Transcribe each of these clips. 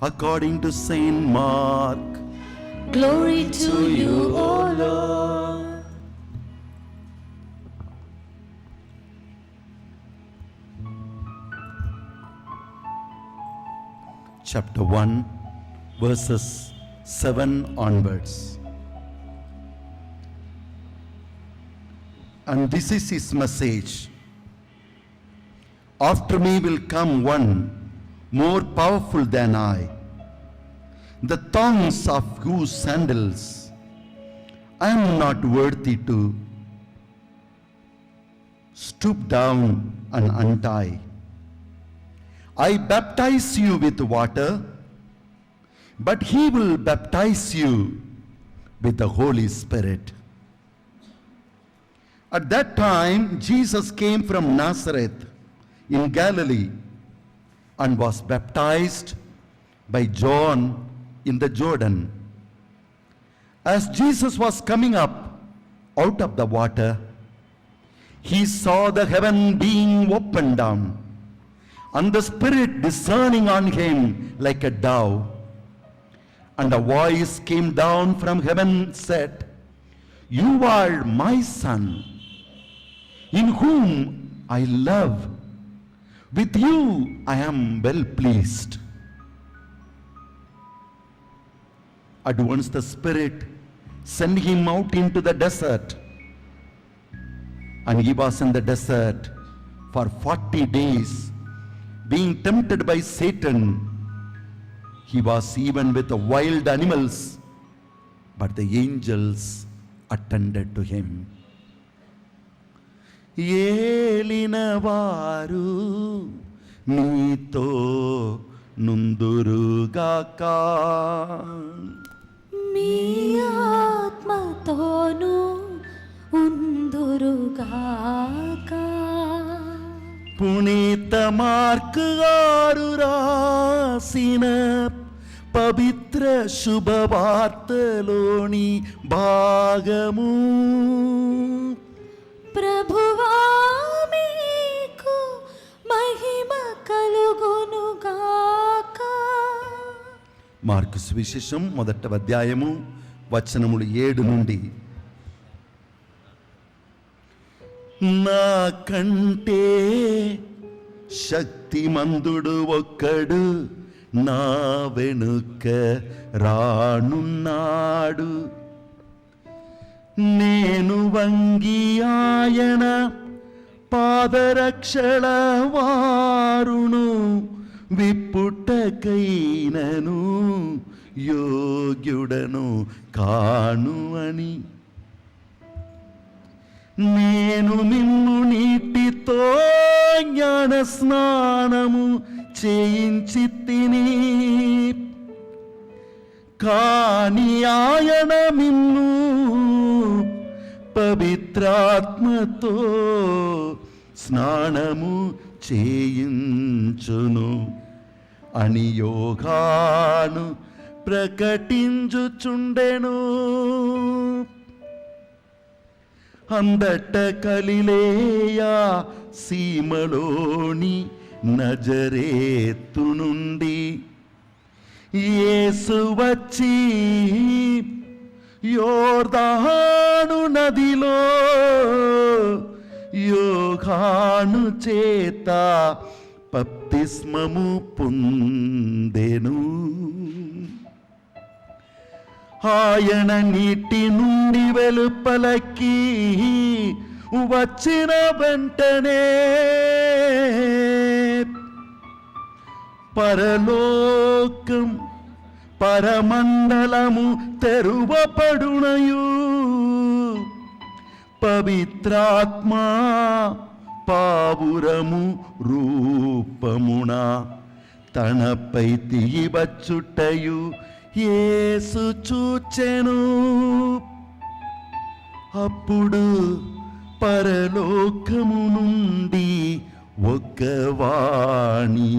according to Saint Mark. Glory to you, O Lord. Chapter 1, verses 7 onwards. And this is his message. After me will come one more powerful than I, the thongs of whose sandals I am not worthy to stoop down and untie. I baptize you with water, but he will baptize you with the Holy Spirit. At that time, Jesus came from Nazareth in Galilee and was baptized by John in the Jordan. As Jesus was coming up out of the water, he saw the heaven being opened down, and the Spirit descending on him like a dove. And a voice came down from heaven and said, "You are my Son, in whom I love. With you I am well pleased." At once the Spirit sent him out into the desert, and he was in the desert for 40 days, being tempted by Satan. He was even with the wild animals, but the angels attended to him. ఏలినవారు నీతో నుందురుగాక, మీ ఆత్మతోను ఉందురుగాక. పునీత mark గారు రాసిన పవిత్ర శుభవార్తలోని భాగము. ప్రభువా మీకు మహిమ కలుగునుగాక. Mark సువిశేషం 1వ అధ్యాయము వచనములు 7 నుండి. నాకంటే శక్తిమంతుడు ఒక్కడు నా వెనుక రానున్నాడు. నేను వంగి ఆయన పాదరక్షల వారును విప్పుటకైనను యోగ్యుడను కాను అని. నేను మిమ్ము నీటితో జ్ఞాన స్నానము చేయించి తిని, కాని ఆయన మిమ్ము పవిత్రాత్మతో స్నానము చేయించును అని యోహాను ప్రకటించుచుండెను. అందట గలిలయ సీమలోని నజరేతు నుండి యేసు వచ్చి యోర్దాను నదిలో యోహాను చేత బప్తిస్మము పొందెను. ఆయన నీటి నుండి వెలుపలకి వచ్చిన వెంటనే పరలోకం పరమండలము తెరువపడునయు, పవిత్రాత్మ పావురము రూపమున తనపై తీయవచ్చుటయు యేసు చూచెను. అప్పుడు పరలోకము నుండి ఒక వాణి,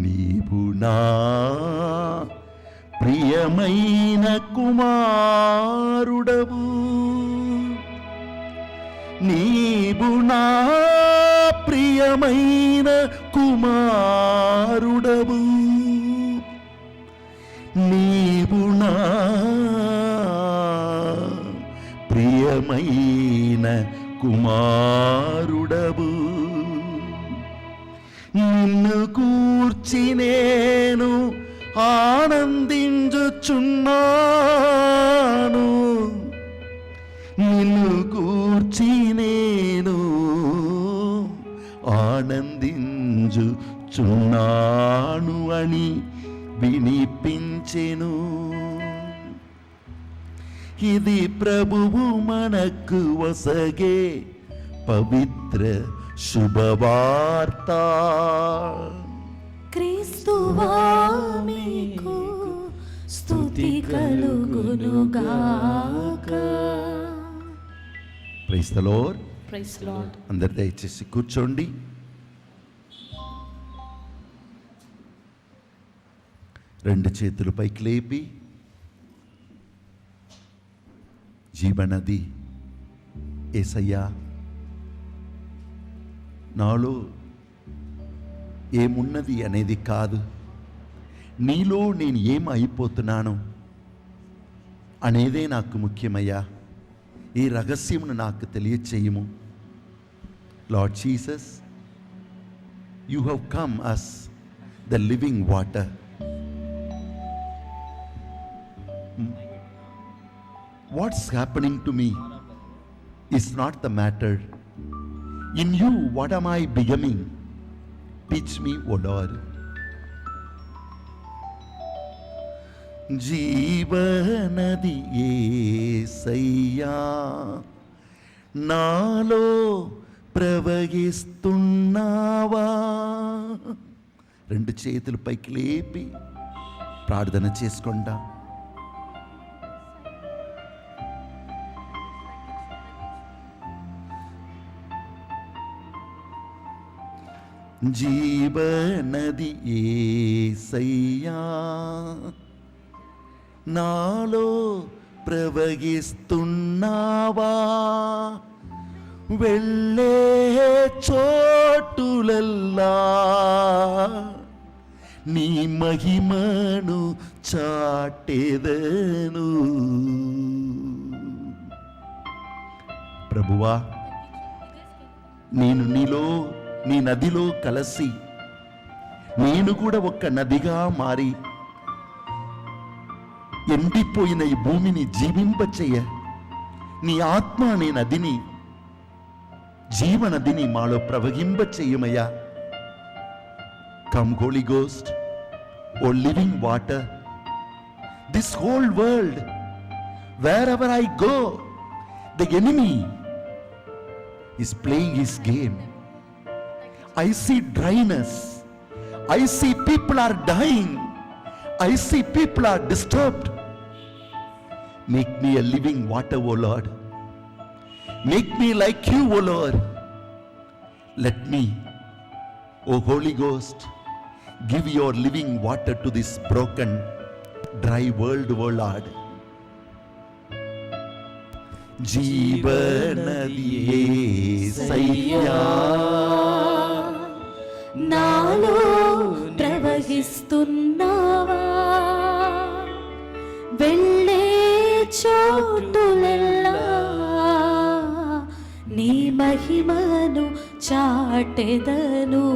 నీవు నా ప్రియమైన కుమారుడవు, నీవు నా ప్రియమైన కుమారుడవు, నీవు నా ప్రియమైన కుమారుడవు, నిన్ను కూర్చి నేను ఆనందించుచున్నాను, నిన్ను కూర్చి నేను ఆనందించుచున్నాను అని వినిపించెను. ఇది ప్రభువు మనకు వసగే పవిత్ర శుభవార్త. క్రీస్తువా మీకు స్తుతి కలుగునుగాక. Praise the Lord. Praise Lord. అందరు దయచేసి కూర్చోండి. రెండు చేతులు పైకి లేపి, జీవనది యేసయ్యా, నాలో ఏమున్నది అనేది కాదు, నీలో నేను ఏం అయిపోతున్నాను అనేదే నాకు ముఖ్యమయ్యా. ఈ రహస్యమును నాకు తెలియచేయము. Lord Jesus, you have come as the living water. What's happening to me is not the matter. In you, what am I becoming? Teach me, O Lord. జీవనది యేసయ్యా, నాలో ప్రవహిస్తున్నావా. రెండు చేతులు పైకి లేపి ప్రార్థన చేసుకుంటా. జీవనది యేసయ్యా, నాలో ప్రవహిస్తున్నావా. వెళ్ళే చోటులల్లా నీ మహిమను చాటెదను. ప్రభువా, నేను నీ నదిలో కలసి నేను కూడా ఒక నదిగా మారి ఎండిపోయిన ఈ భూమిని జీవింపచేయ నీ ఆత్మ అనే నదిని, జీవనదిని మాలో ప్రవహింపచేయమయ్యా. Come Holy Ghost, oh living water. This whole world, wherever I go, the enemy is playing his game. I see dryness. I see people are dying. I see people are disturbed. Make me a living water, O Lord. Make me like you, O Lord. Let me, O Holy Ghost, give your living water to this broken, dry world, O Lord. జీవనది యేసయ్యా, నాలో ప్రవహిస్తున్నావా. వెళ్ళే చోటులెల్లా నీ మహిమను చాటెదను.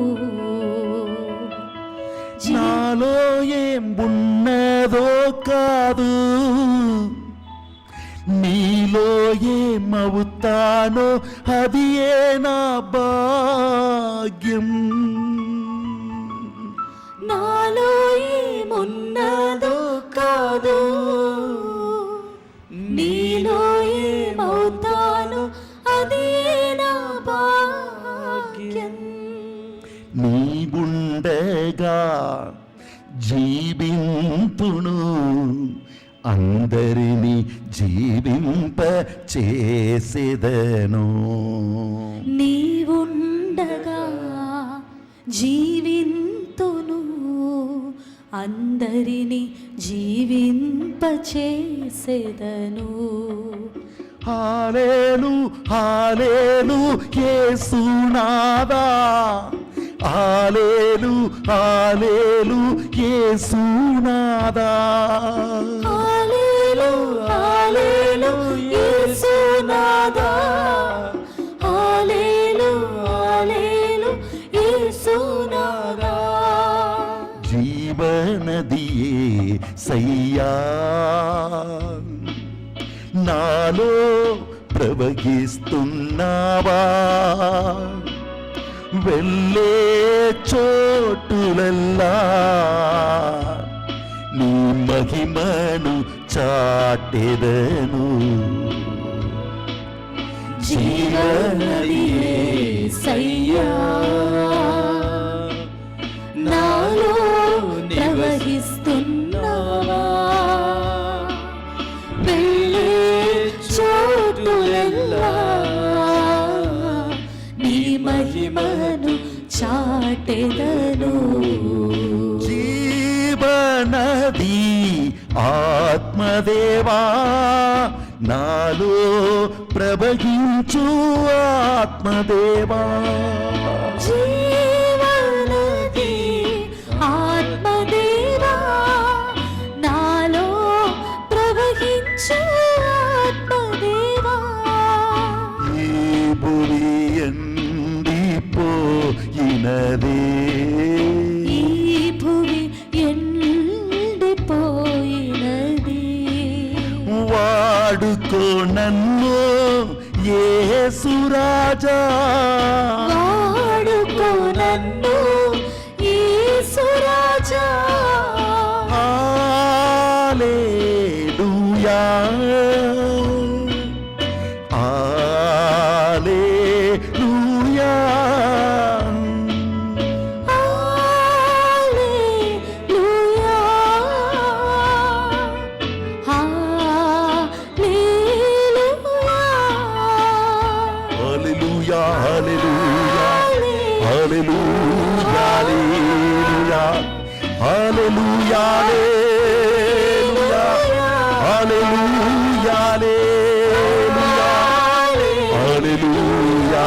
నాలో ఏం ఉన్నదో కాదు, నీలో ఏమవుతానో అది ఏ నా భాగ్యం. నాలో ఏమున్నదో కాదు, నీలో ఏమవుతానో అది నా భాగ్యం. నీవుండగా జీవింతును, అందరిని జీవింప చేసేదను. నీవుండగా జీవింతును, అందరిని జీవింపచేసెదను. హల్లెలూయా, హల్లెలూయా యేసునాదా, హల్లెలూ హల్లెలూ యేసునాదా హల్లెలూ హల్లెలూ యేసునాదా హల్లెలూ హల్లెలూ యేసునాదా జీవనదియే సయ్యా నాలో ప్రవహిస్తున్నావా వెళ్ళే చోటులల్లా నీ మహిమను చాటెదను జీవనదియే సయ్యా నాలో ప్రవహిస్తున్నావా వెళ్ళే చోటులెల్లా నీ మహిమను చాటెదను జీవనది ఆత్మదేవా నాలో ప్రవహించు ఆత్మదేవా జీవనది ఆత్మదేవా నాలో ప్రవహించు ఆత్మదేవా ఈ భూమి ఎండిపోయినదే ఈ భూమి ఎండిపోయినది వాడుకో నన్ను యేసురాజా వాడుకో నన్ను యేసురాజా hallelujah hallelujah hallelujah hallelujah hallelujah hallelujah hallelujah hallelujah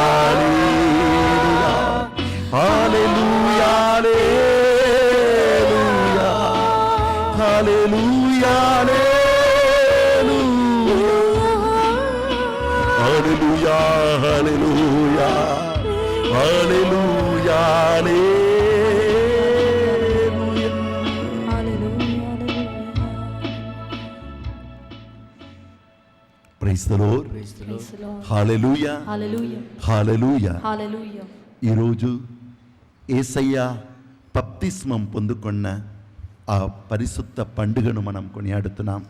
hallelujah hallelujah hallelujah hallelujah hallelujah hallelujah praise the Lord hallelujah hallelujah hallelujah hallelujah ఈరోజు యేసయ్య బప్తిస్మం పొందుకున్న ఆ పరిశుద్ధ పండుగను మనం కొనియాడుతున్నాం.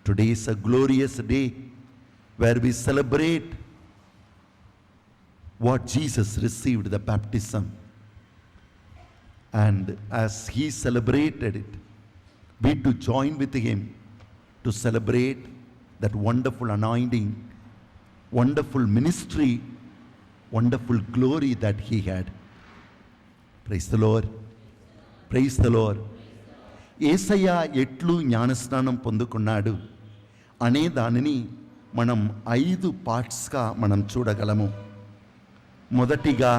Today is a glorious day where we celebrate what Jesus received the baptism, and as he celebrated it, we to join with him to celebrate that wonderful anointing, wonderful ministry, wonderful glory that he had. Praise the Lord. Praise the Lord. యేసయ్య ఎట్లు జ్ఞానస్నానం పొందుకున్నాడు అనే దానిని మనం 5 పార్ట్స్గా మనం చూడగలము. మొదటిగా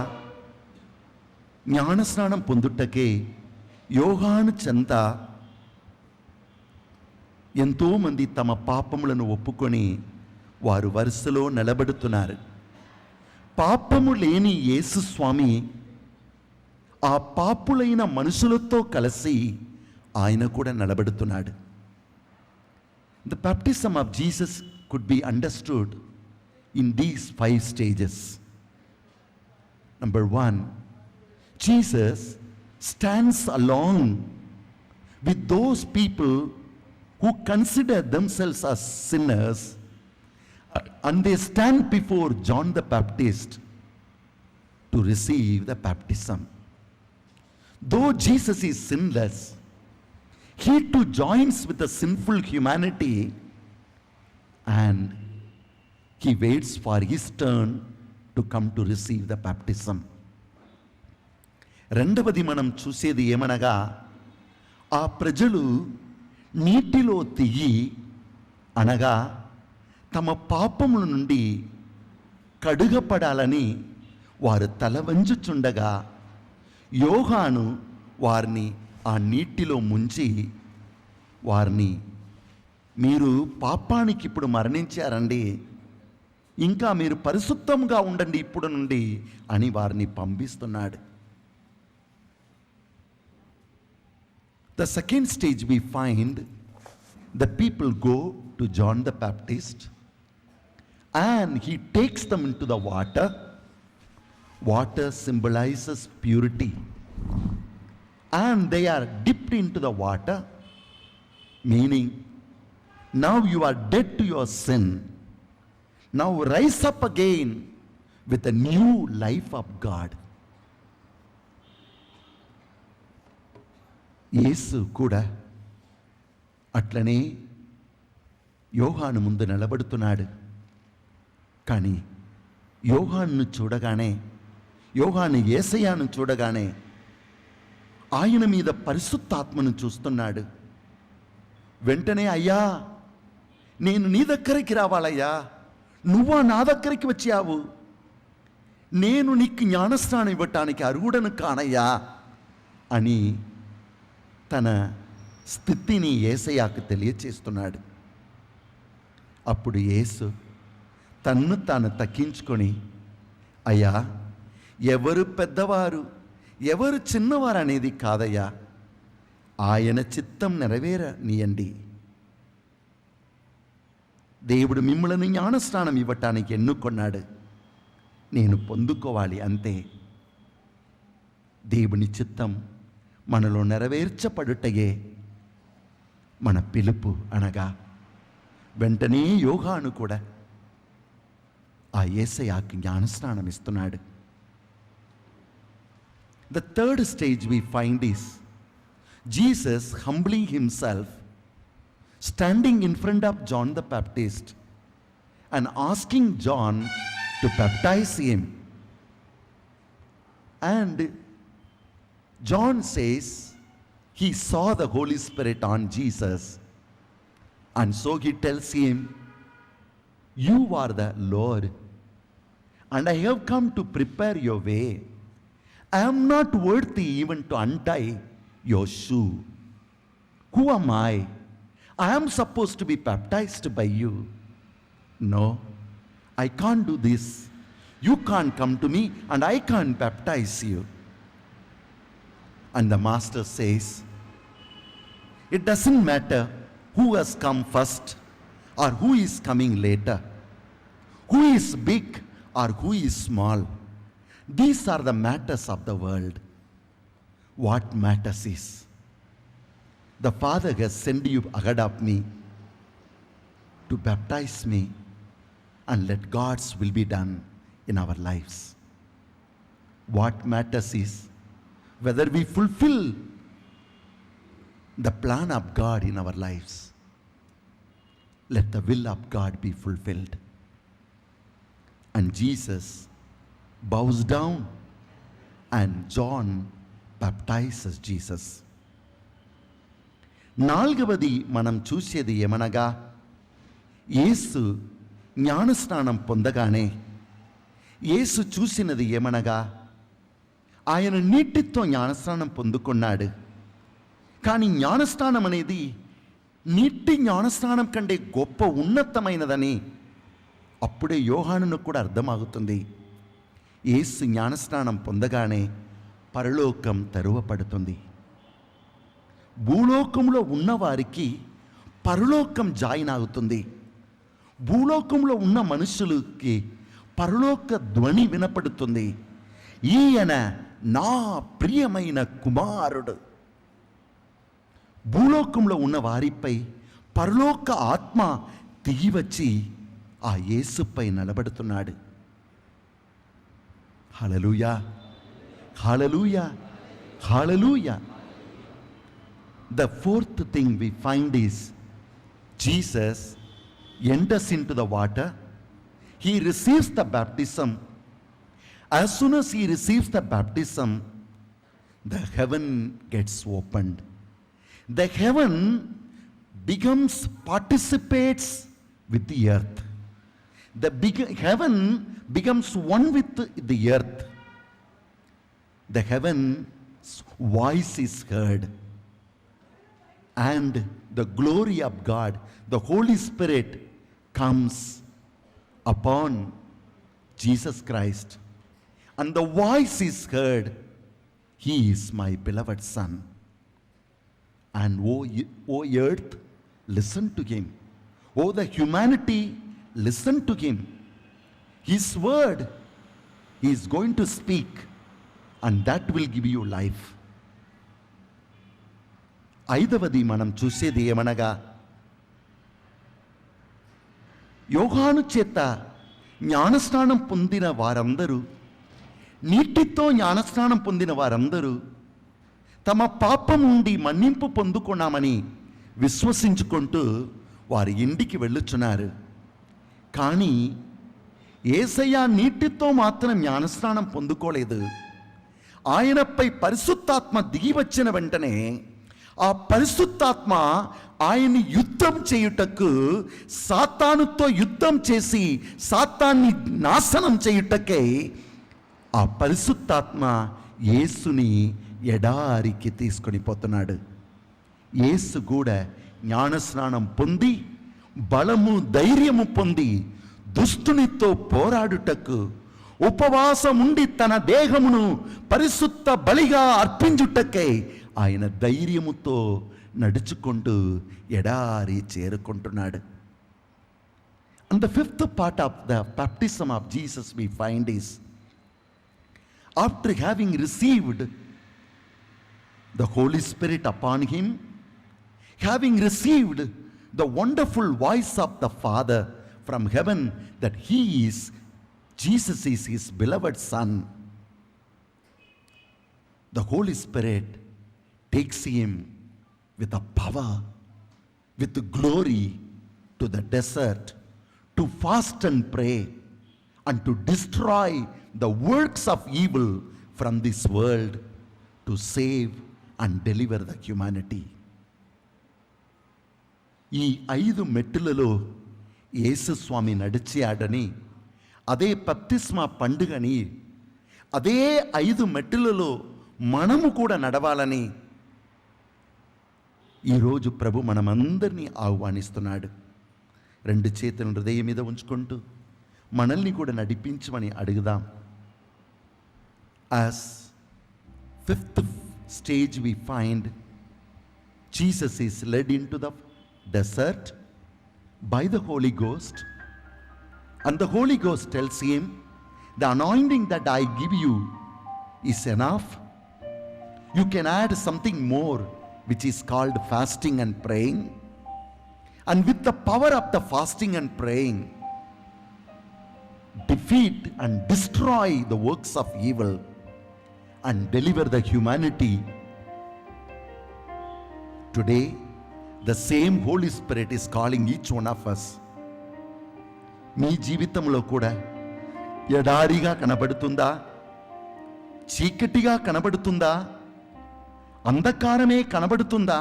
జ్ఞానస్నానం పొందుటకే యోహాను చెంత ఎంతోమంది తమ పాపములను ఒప్పుకొని వారు వరుసలో నిలబడుతున్నారు. పాపము లేని యేసు స్వామి ఆ పాపులైన మనుషులతో కలిసి ఆయన కూడా నిలబడుతున్నాడు. The baptism of Jesus could be understood in these 5 stages. Number 1, Jesus stands along with those people who consider themselves as sinners, and they stand before John the Baptist to receive the baptism. Though Jesus is sinless, he too joins with the sinful humanity and he waits for his turn to come to receive the baptism. రెండవది మనం చూసేది ఏమనగా ఆ ప్రజలు నీటిలో దిగి అనగా తమ పాపముల నుండి కడుగపడాలని వారు తల వంచుచుండగా యోహాను వారిని ఆ నీటిలో ముంచి వారిని, మీరు పాపానికి ఇప్పుడు మరణించారండి, ఇంకా మీరు పరిశుద్ధంగా ఉండండి ఇప్పుడు నుండి అని వారిని పంపిస్తున్నాడు. The second stage we find the people go to John the Baptist and he takes them into the water. Water symbolizes purity. And they are dipped into the water, meaning now you are dead to your sin. Now rise up again with a new life of God. యేసు కూడా అట్లనే యోహాను ముందు నిలబడుతున్నాడు. కానీ యోహాను చూడగానే, యోహాను యేసయ్యను చూడగానే ఆయన మీద పరిశుద్ధాత్మను చూస్తున్నాడు. వెంటనే, అయ్యా నేను నీ దగ్గరికి రావాలయ్యా, నువ్వా నా దగ్గరికి వచ్చావు, నేను నీకు జ్ఞానస్నానం ఇవ్వటానికి అర్హుడను కానయ్యా అని తన స్థితిని యేసయ్యకు తెలియచేస్తున్నాడు. అప్పుడు యేసు తన్ను తాను తగ్గించుకొని, అయ్యా ఎవరు పెద్దవారు ఎవరు చిన్నవారు అనేది కాదయ్యా, ఆయన చిత్తం నెరవేరనీయండి. దేవుడు మిమ్మల్ని జ్ఞానస్నానం ఇవ్వటానికి ఎన్నుకొన్నాడు, నేను పొందుకోవాలి అంతే. దేవుని చిత్తం మనలో నెరవేర్చబడుటయే మన పిలుపు అనగా, వెంటనే యోహాను కూడా ఆ యేసయ్యకు జ్ఞానస్నానం ఇస్తున్నాడు. The third stage we find is Jesus humbling himself, standing in front of John the Baptist and asking John to baptize him. And John says he saw the Holy Spirit on Jesus, and so he tells him, you are the Lord, and I have come to prepare your way. I am not worthy even to untie your shoe. Who am I? I am supposed to be baptized by you. No, I can't do this. You can't come to me and I can't baptize you. And the master says, it doesn't matter who has come first or who is coming later, who is big or who is small. These are the matters of the world. What matters is, the Father has sent you ahead of me to baptize me and let God's will be done in our lives. What matters is whether we fulfill the plan of God in our lives. Let the will of God be fulfilled. And Jesus bows down and John baptizes Jesus. నాలుగవది మనం చూసేది ఏమనగా, యేసు జ్ఞానస్నానం పొందగానే యేసు చూసినది ఏమనగా, ఆయన నీటితో జ్ఞానస్నానం పొందుకున్నాడు. కానీ జ్ఞానస్నానం అనేది నీటి జ్ఞానస్నానం కంటే గొప్ప ఉన్నతమైనదని అప్పుడే యోహానును కూడా అర్థమవుతుంది. యేసు జ్ఞానస్నానం పొందగానే పరలోకం తెరవబడుతుంది. భూలోకంలో ఉన్నవారికి పరలోకం జాయిన్ అవుతుంది. భూలోకంలో ఉన్న మనుషులకి పరలోక ధ్వని వినపడుతుంది. ఈయన నా ప్రియమైన కుమారుడు. భూలోకంలో ఉన్న వారిపై పరలోక ఆత్మ దిగివచ్చి ఆ యేసుపై నిలబడుతున్నాడు. హల్లెలూయా, hallelujah, hallelujah. The fourth thing we find is Jesus enters into the water. He receives the baptism. As soon as he receives the baptism, the heaven gets opened. The heaven participates with the earth. Heaven becomes one with the earth. The heaven voice is heard, and the glory of God, the Holy Spirit comes upon Jesus Christ, and the voice is heard, he is my beloved son. And O earth, listen to him. O the humanity, listen to him. His word he is going to speak, and that will give you life. ఐదవది మనం చూసేది ఏమనగా, యోహాను చేత జ్ఞానస్నానం పొందిన వారందరూ, నీటితో జ్ఞానస్నానం పొందిన వారందరూ తమ పాపం నుండి మన్నింపు పొందుకున్నామని విశ్వసించుకుంటూ వారి ఇంటికి వెళ్ళుచున్నారు. కానీ యేసయ్య నీటితో మాత్రం జ్ఞానస్నానం పొందుకోలేదు. ఆయనపై పరిశుద్ధాత్మ దిగి వచ్చిన వెంటనే ఆ పరిశుద్ధాత్మ ఆయన్ని యుద్ధం చేయుటకు, సాతానుతో యుద్ధం చేసి సాతాన్ని నాశనం చేయుటకై ఆ పరిశుద్ధాత్మ యేసుని ఎడారికి తీసుకొని పోతున్నాడు. యేసు కూడా జ్ఞానస్నానం పొంది బలము ధైర్యము పొంది దుష్టునితో పోరాడుటకు, ఉపవాసం ఉండి తన దేహమును పరిశుద్ధ బలిగా అర్పించుటకై ఆయన ధైర్యముతో నడుచుకుంటూ ఎడారి చేరుకుంటున్నాడు. And the fifth part of the baptism of Jesus we find is, after having received the Holy Spirit upon him, having received the wonderful voice of the Father from heaven that Jesus is his beloved son, the Holy Spirit takes him with a power, with glory to the desert to fast and pray and to destroy the works of evil from this world, to save and deliver the humanity. ఈ 5 మెట్టులలో యేసు స్వామి నడిచాడని, అదే బప్తిస్మా పండుగని, అదే 5 మెట్టులలో మనము కూడా నడవాలని ఈరోజు ప్రభు మనమందరినీ ఆహ్వానిస్తున్నాడు. 2 చేతులను హృదయం మీద ఉంచుకుంటూ మనల్ని కూడా నడిపించమని అడుగుదాం. As 5th stage we find Jesus is led into the desert by the Holy Ghost, and the Holy Ghost tells him, the anointing that I give you is enough. You can add something more, which is called fasting and praying, and with the power of the fasting and praying, defeat and destroy the works of evil and deliver the humanity. Today the same Holy Spirit is calling each one of us. మీ జీవితంలో కూడా ఎడారిగా కనబడుతుందా? చీకటిగా కనబడుతుందా? అంధకారమే కనబడుతుందా?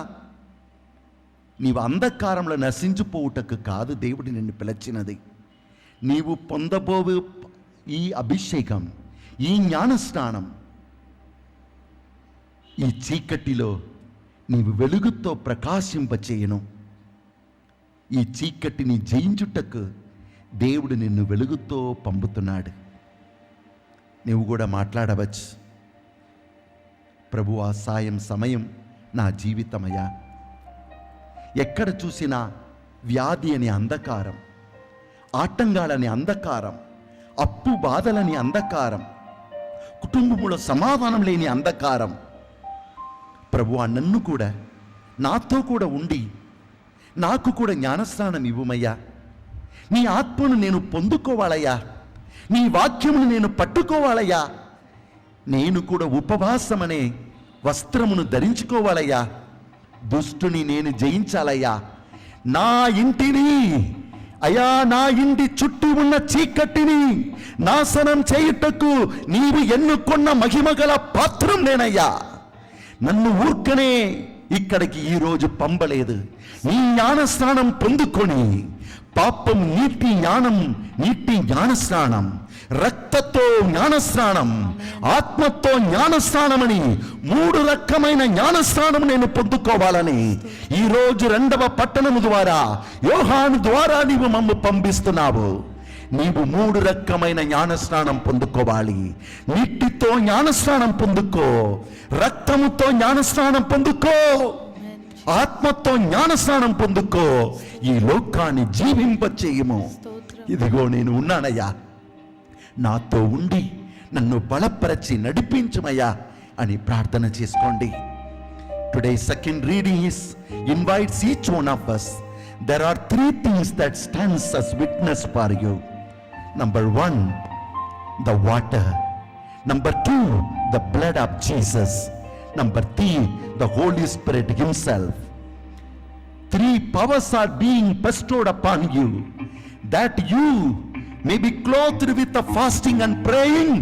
నీవు అంధకారంలో నశించిపోవుటకు కాదు దేవుడు నిన్ను పిలిచినది. నీవు పొందబోవు ఈ అభిషేకం, ఈ జ్ఞానస్నానం, ఈ చీకటిలో నీవు వెలుగుతో ప్రకాశింపచేయను. ఈ చీకటిని జయించుటకు దేవుడు నిన్ను వెలుగుతో పంపుతున్నాడు. నీవు కూడా మాట్లాడవచ్చు, ప్రభు ఆ సాయం సమయం నా జీవితమయ్యా. ఎక్కడ చూసినా వ్యాధి అని అంధకారం, ఆటంకాలని అంధకారం, అప్పు బాధలని అంధకారం, కుటుంబంలో సమాధానం లేని అంధకారం. ప్రభువా, నన్ను కూడా, నాతో కూడా ఉండి నాకు కూడా జ్ఞానస్నానం ఇవ్వుమయ్యా. నీ ఆత్మను నేను పొందుకోవాలయ్యా, నీ వాక్యమును నేను పట్టుకోవాలయ్యా, నేను కూడా ఉపవాసమనే వస్త్రమును ధరించుకోవాలయ్యా, దుష్టుని నేను జయించాలయ్యా. నా ఇంటిని అయ్యా, నా ఇంటి చుట్టూ ఉన్న చీకటిని నాశనం చేయుటకు నీవు ఎన్నుకున్న మహిమగల పాత్రం నేనయ్యా. నన్ను ఊర్కనే ఇక్కడికి ఈ రోజు పంపలేదు. నీ జ్ఞానస్నానం పొందుకొని పాపం నీటి జ్ఞానస్నానం, రక్తతో జ్ఞానస్నానం, ఆత్మతో జ్ఞానస్నానమని 3 రకమైన జ్ఞానస్నానం నేను పొందుకోవాలని ఈ రోజు 2వ పట్టణము ద్వారా, యోహాను ద్వారా నీవు మమ్ము పంపిస్తున్నావు. నీవు 3 రకమైన జ్ఞానస్నానం పొందుకోవాలి. నీటితో జ్ఞానస్నానం పొందుకో, రక్తముతో జ్ఞానస్నానం పొందుకో, ఆత్మతో జ్ఞానస్నానం పొందుకో, ఈ లోకాన్ని జీవింపచేయము. ఇదిగో నేను ఉన్నానయ్యా, నాతో ఉండి నన్ను బలపరచి నడిపించమయ్యా అని ప్రార్థన చేసుకోండి. Today second reading invites each one of us. There are 3 things that stands as witness for you. Number 1, the water. Number 2, the blood of Jesus. Number 3, the Holy Spirit himself. 3 powers are being bestowed upon you, that you may be clothed with the fasting and praying,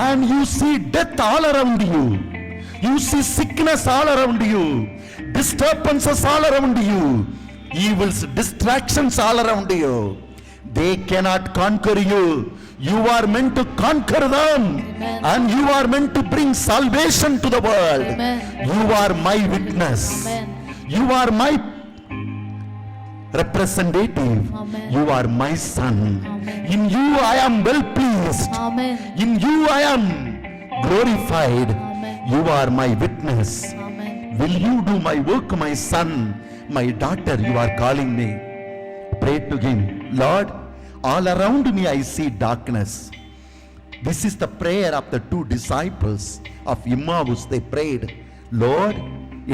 and you see death all around you. You see sickness all around you, disturbances all around you, evils, distractions all around you. They cannot conquer you. You are meant to conquer them. Amen. And you are meant to bring salvation to the world. Amen. You are my witness. Amen. You are my representative. Amen. You are my son. Amen. In you I am well pleased. Amen. In you I am glorified. Amen. You are my witness. Amen. Will you do my work, my son, my daughter? You are calling me. Pray to him. Lord, all around me I see darkness. This is the prayer of the 2 disciples of Emmaus. They prayed, Lord,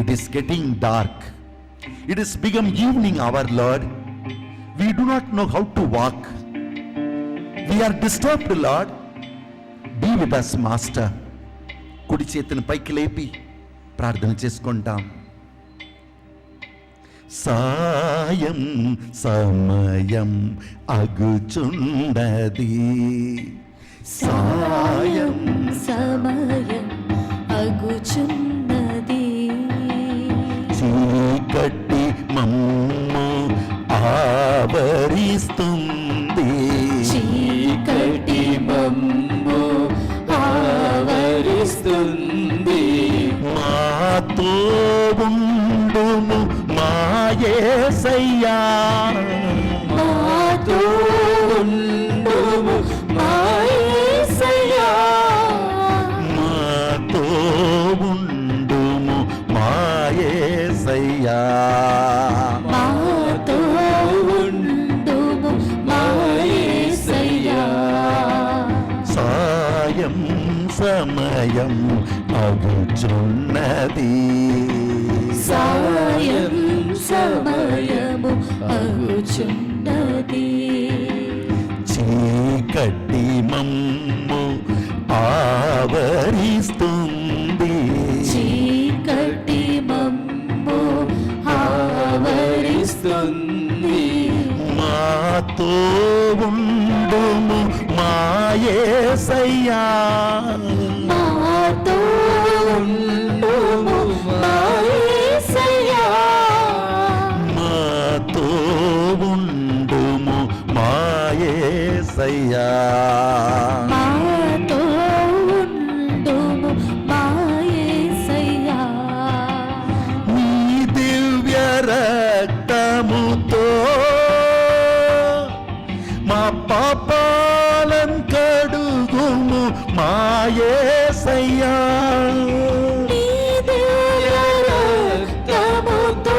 it is getting dark. It has become evening, our Lord. We do not know how to walk. We are disturbed, Lord. Be with us, Master. కుడి చేతిని పైకి లేపి ప్రార్థన చేసుకుంటాం. సాయం సమయం అగుచుండది, సాయం సమయం అగుచున్నది, చీకటి మమ్ము ఆవరిస్తుంది, చీకటి మమ్ము ఆవరిస్తుంది, మాతో ఉండుము మా యేసయ్యా, మాతో ఉండుము మా యేసయ్యా, మాతో ఉండుము మా యేసయ్యా, మాతో ఉండుము మా యేసయ్యా, సాయం సమయం అగుచున్నది, సాయం సమయము అగుచున్నది, చీకటి మమ్ము ఆవరిస్తుంది, చీకటి మమ్ము ఆవరిస్తుంది, మాతో ఉండుము మా యేసయ్యా, మాతో ఉండుము మా యేసయ్యా, మాతో ఉండుము మా యేసయ్యా, మాతో ఉండుము మా యేసయ్యా, నీ దివ్య రక్తముతో మా పాపాలను కడుగుము మా యేసయ్యా, నీ దివ్య రక్తముతో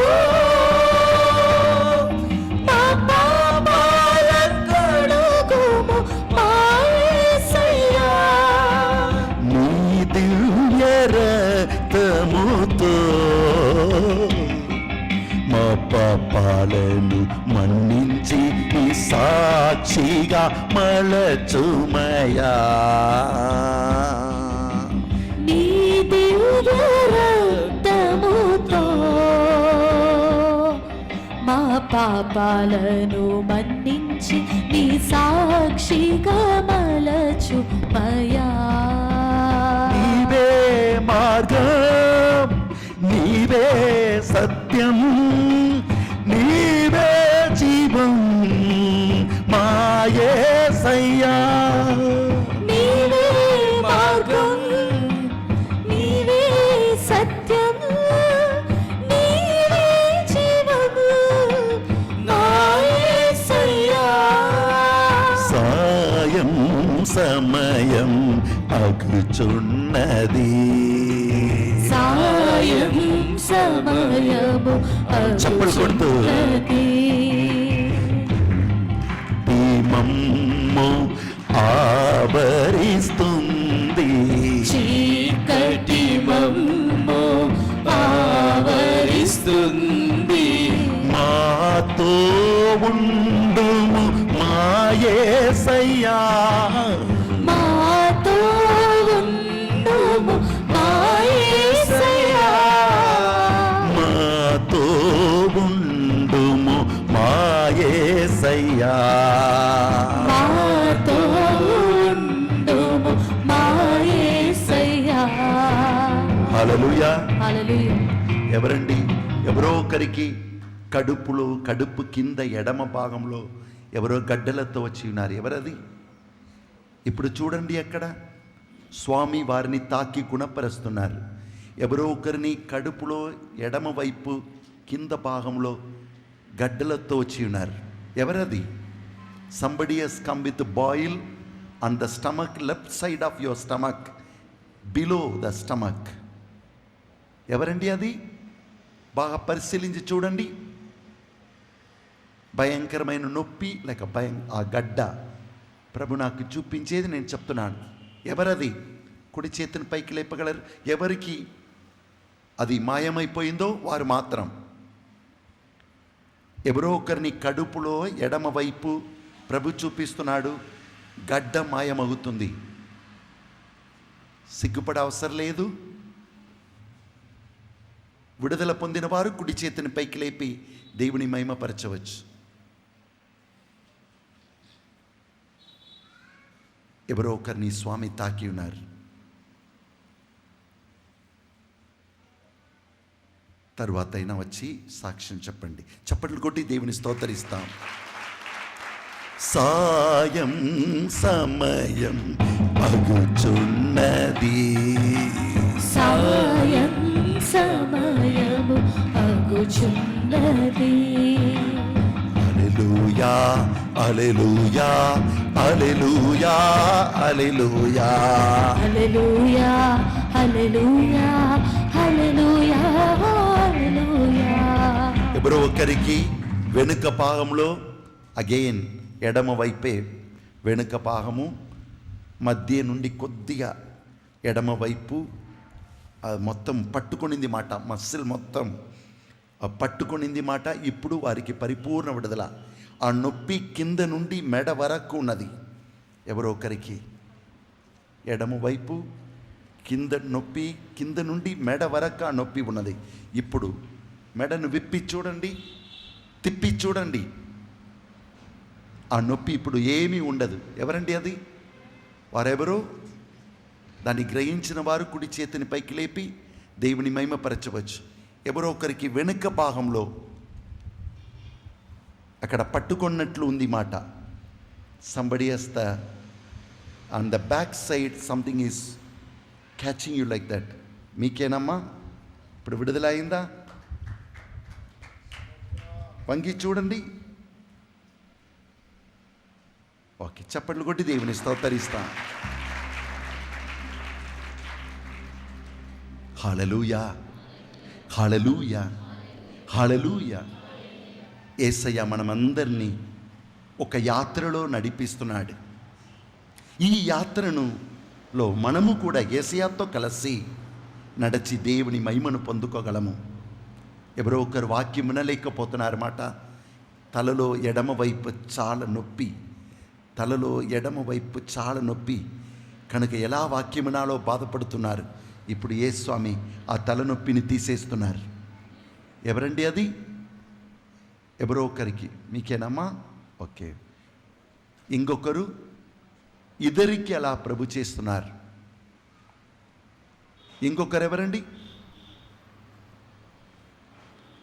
మా పాపాలను కడుగుము మా యేసయ్యా, నీ దివ్య రక్తముతో మా పాపాలను మన్నించి నీ సాక్షిగా మలచుమయా, నీ దివ్య రక్తముతో మా పాపాలను మన్నించి నీ సాక్షిగా మలచుమయా, నీవే మార్గం, నీవే నీవే సత్యం నీవే జీవం మా యేసయ్యా. నీవే మార్గం, నీవే సత్యం, నీవే జీవము, నా యేసయ్యా. సాయం సమయం అగుచున్నది, సాయం సమయము చప్పలు కొడుతూ. అగుచున్నది. మమ్ము ఆవరిస్తుంది, చీకటి మమ్ము ఆవరిస్తుంది. మాతో ఉండుము మా యేసయ్యా. మాతో ఉండుము మా యేసయ్యా. మాతో ఉండుము మా యేసయ్యా. మాతో ఉండుము మా యేసయ్యా. హల్లెలూయా. హల్లెలూయా. ఎవరండి? ఎవరో ఒకరికి కడుపు కింద ఎడమ భాగంలో ఎవరో గడ్డలతో వచ్చి ఉన్నారు. ఎవరది? ఇప్పుడు చూడండి, అక్కడ స్వామి వారిని తాకి గుణపరుస్తున్నారు. ఎవరో ఒకరిని కడుపులో ఎడమ వైపు కింద భాగంలో గడ్డలతో వచ్చి ఉన్నారు. ఎవరది? Somebody has come with boil on the stomach, left side of your stomach, below the stomach. ఎవరండి అది? బాగా పరిశీలించి చూడండి. భయంకరమైన నొప్పి లేక ఆ గడ్డ ప్రభు నాకు చూపించేది నేను చెప్తున్నాను. ఎవరది? కుడి చేతిని పైకి లేపగలరు. ఎవరికి అది మాయమైపోయిందో వారు మాత్రం. ఎవరో ఒకరిని కడుపులో ఎడమ వైపు ప్రభు చూపిస్తున్నాడు, గడ్డ మాయమవుతుంది. సిగ్గుపడే అవసరం లేదు. విడుదల పొందిన వారు కుడి చేతిని పైకి లేపి దేవుని మహిమపరచవచ్చు. ఎవరో ఒకరిని స్వామి తాకి ఉన్నారు. తరువాత అయినా వచ్చి సాక్ష్యం చెప్పండి. చప్పట్లు కొట్టి దేవుని స్తోత్రిస్తాం. సాయం సమయం అగుచున్నది, సాయం సమయము అగుచున్నది. హల్లెలూయా hallelujah hallelujah hallelujah hallelujah hallelujah hallelujah హల్లెలూయా. ఎవరో ఒకరికి వెనుక భాగంలో అగైన్ ఎడమ వైపే వెనుక భాగము మధ్య నుండి కొద్దిగా ఎడమ వైపు మొత్తం పట్టుకొనింది మాట, మస్సిల్ మొత్తం పట్టుకొనింది మాట. ఇప్పుడు వారికి పరిపూర్ణ విడుదల. ఆ నొప్పి కింద నుండి మెడ వరకు ఉన్నది. ఎవరో ఒకరికి ఎడమ వైపు కింద నొప్పి, కింద నుండి మెడ వరకు ఆ నొప్పి ఉన్నది. ఇప్పుడు మెడను విప్పి చూడండి, తిప్పి చూడండి, ఆ నొప్పి ఇప్పుడు ఏమీ ఉండదు. ఎవరండి అది? వారెవరో? దాన్ని గ్రహించిన వారు కుడి చేతిని పైకి లేపి దేవుని మహిమపరచవచ్చు. ఎవరో ఒకరికి వెనుక భాగంలో అక్కడ పట్టుకున్నట్లు ఉంది మాట. Somebody has the on the back side something is catching you like that. మీకేనమ్మా? ఇప్పుడు విడుదల అయిందా? వంగి చూడండి. ఓకే, చప్పట్లు కొట్టి దేవుని స్తోత్రిస్తా. హల్లెలూయా హల్లెలూయా హల్లెలూయా. యేసయ్య మనమందరినీ ఒక యాత్రలో నడిపిస్తున్నాడు. ఈ యాత్రలో మనము కూడా యేసయ్యతో కలిసి నడిచి దేవుని మహిమను పొందుకోగలము. ఎవరో ఒకరు వాక్యం వినలేకపోతున్నారన్నమాట. తలలో ఎడమ వైపు చాలా నొప్పి, తలలో ఎడమ వైపు చాలా నొప్పి కనుక ఎలా వాక్యం వినాలో బాధపడుతున్నారు. ఇప్పుడు యేస్వామి ఆ తలనొప్పిని తీసేస్తున్నారు. ఎవరండి అది? ఎవరో ఒకరికి. మీకేనమ్మా? ఓకే. ఇంకొకరు ఇద్దరికి అలా ప్రభు చేస్తున్నారు. ఇంకొకరు ఎవరండి?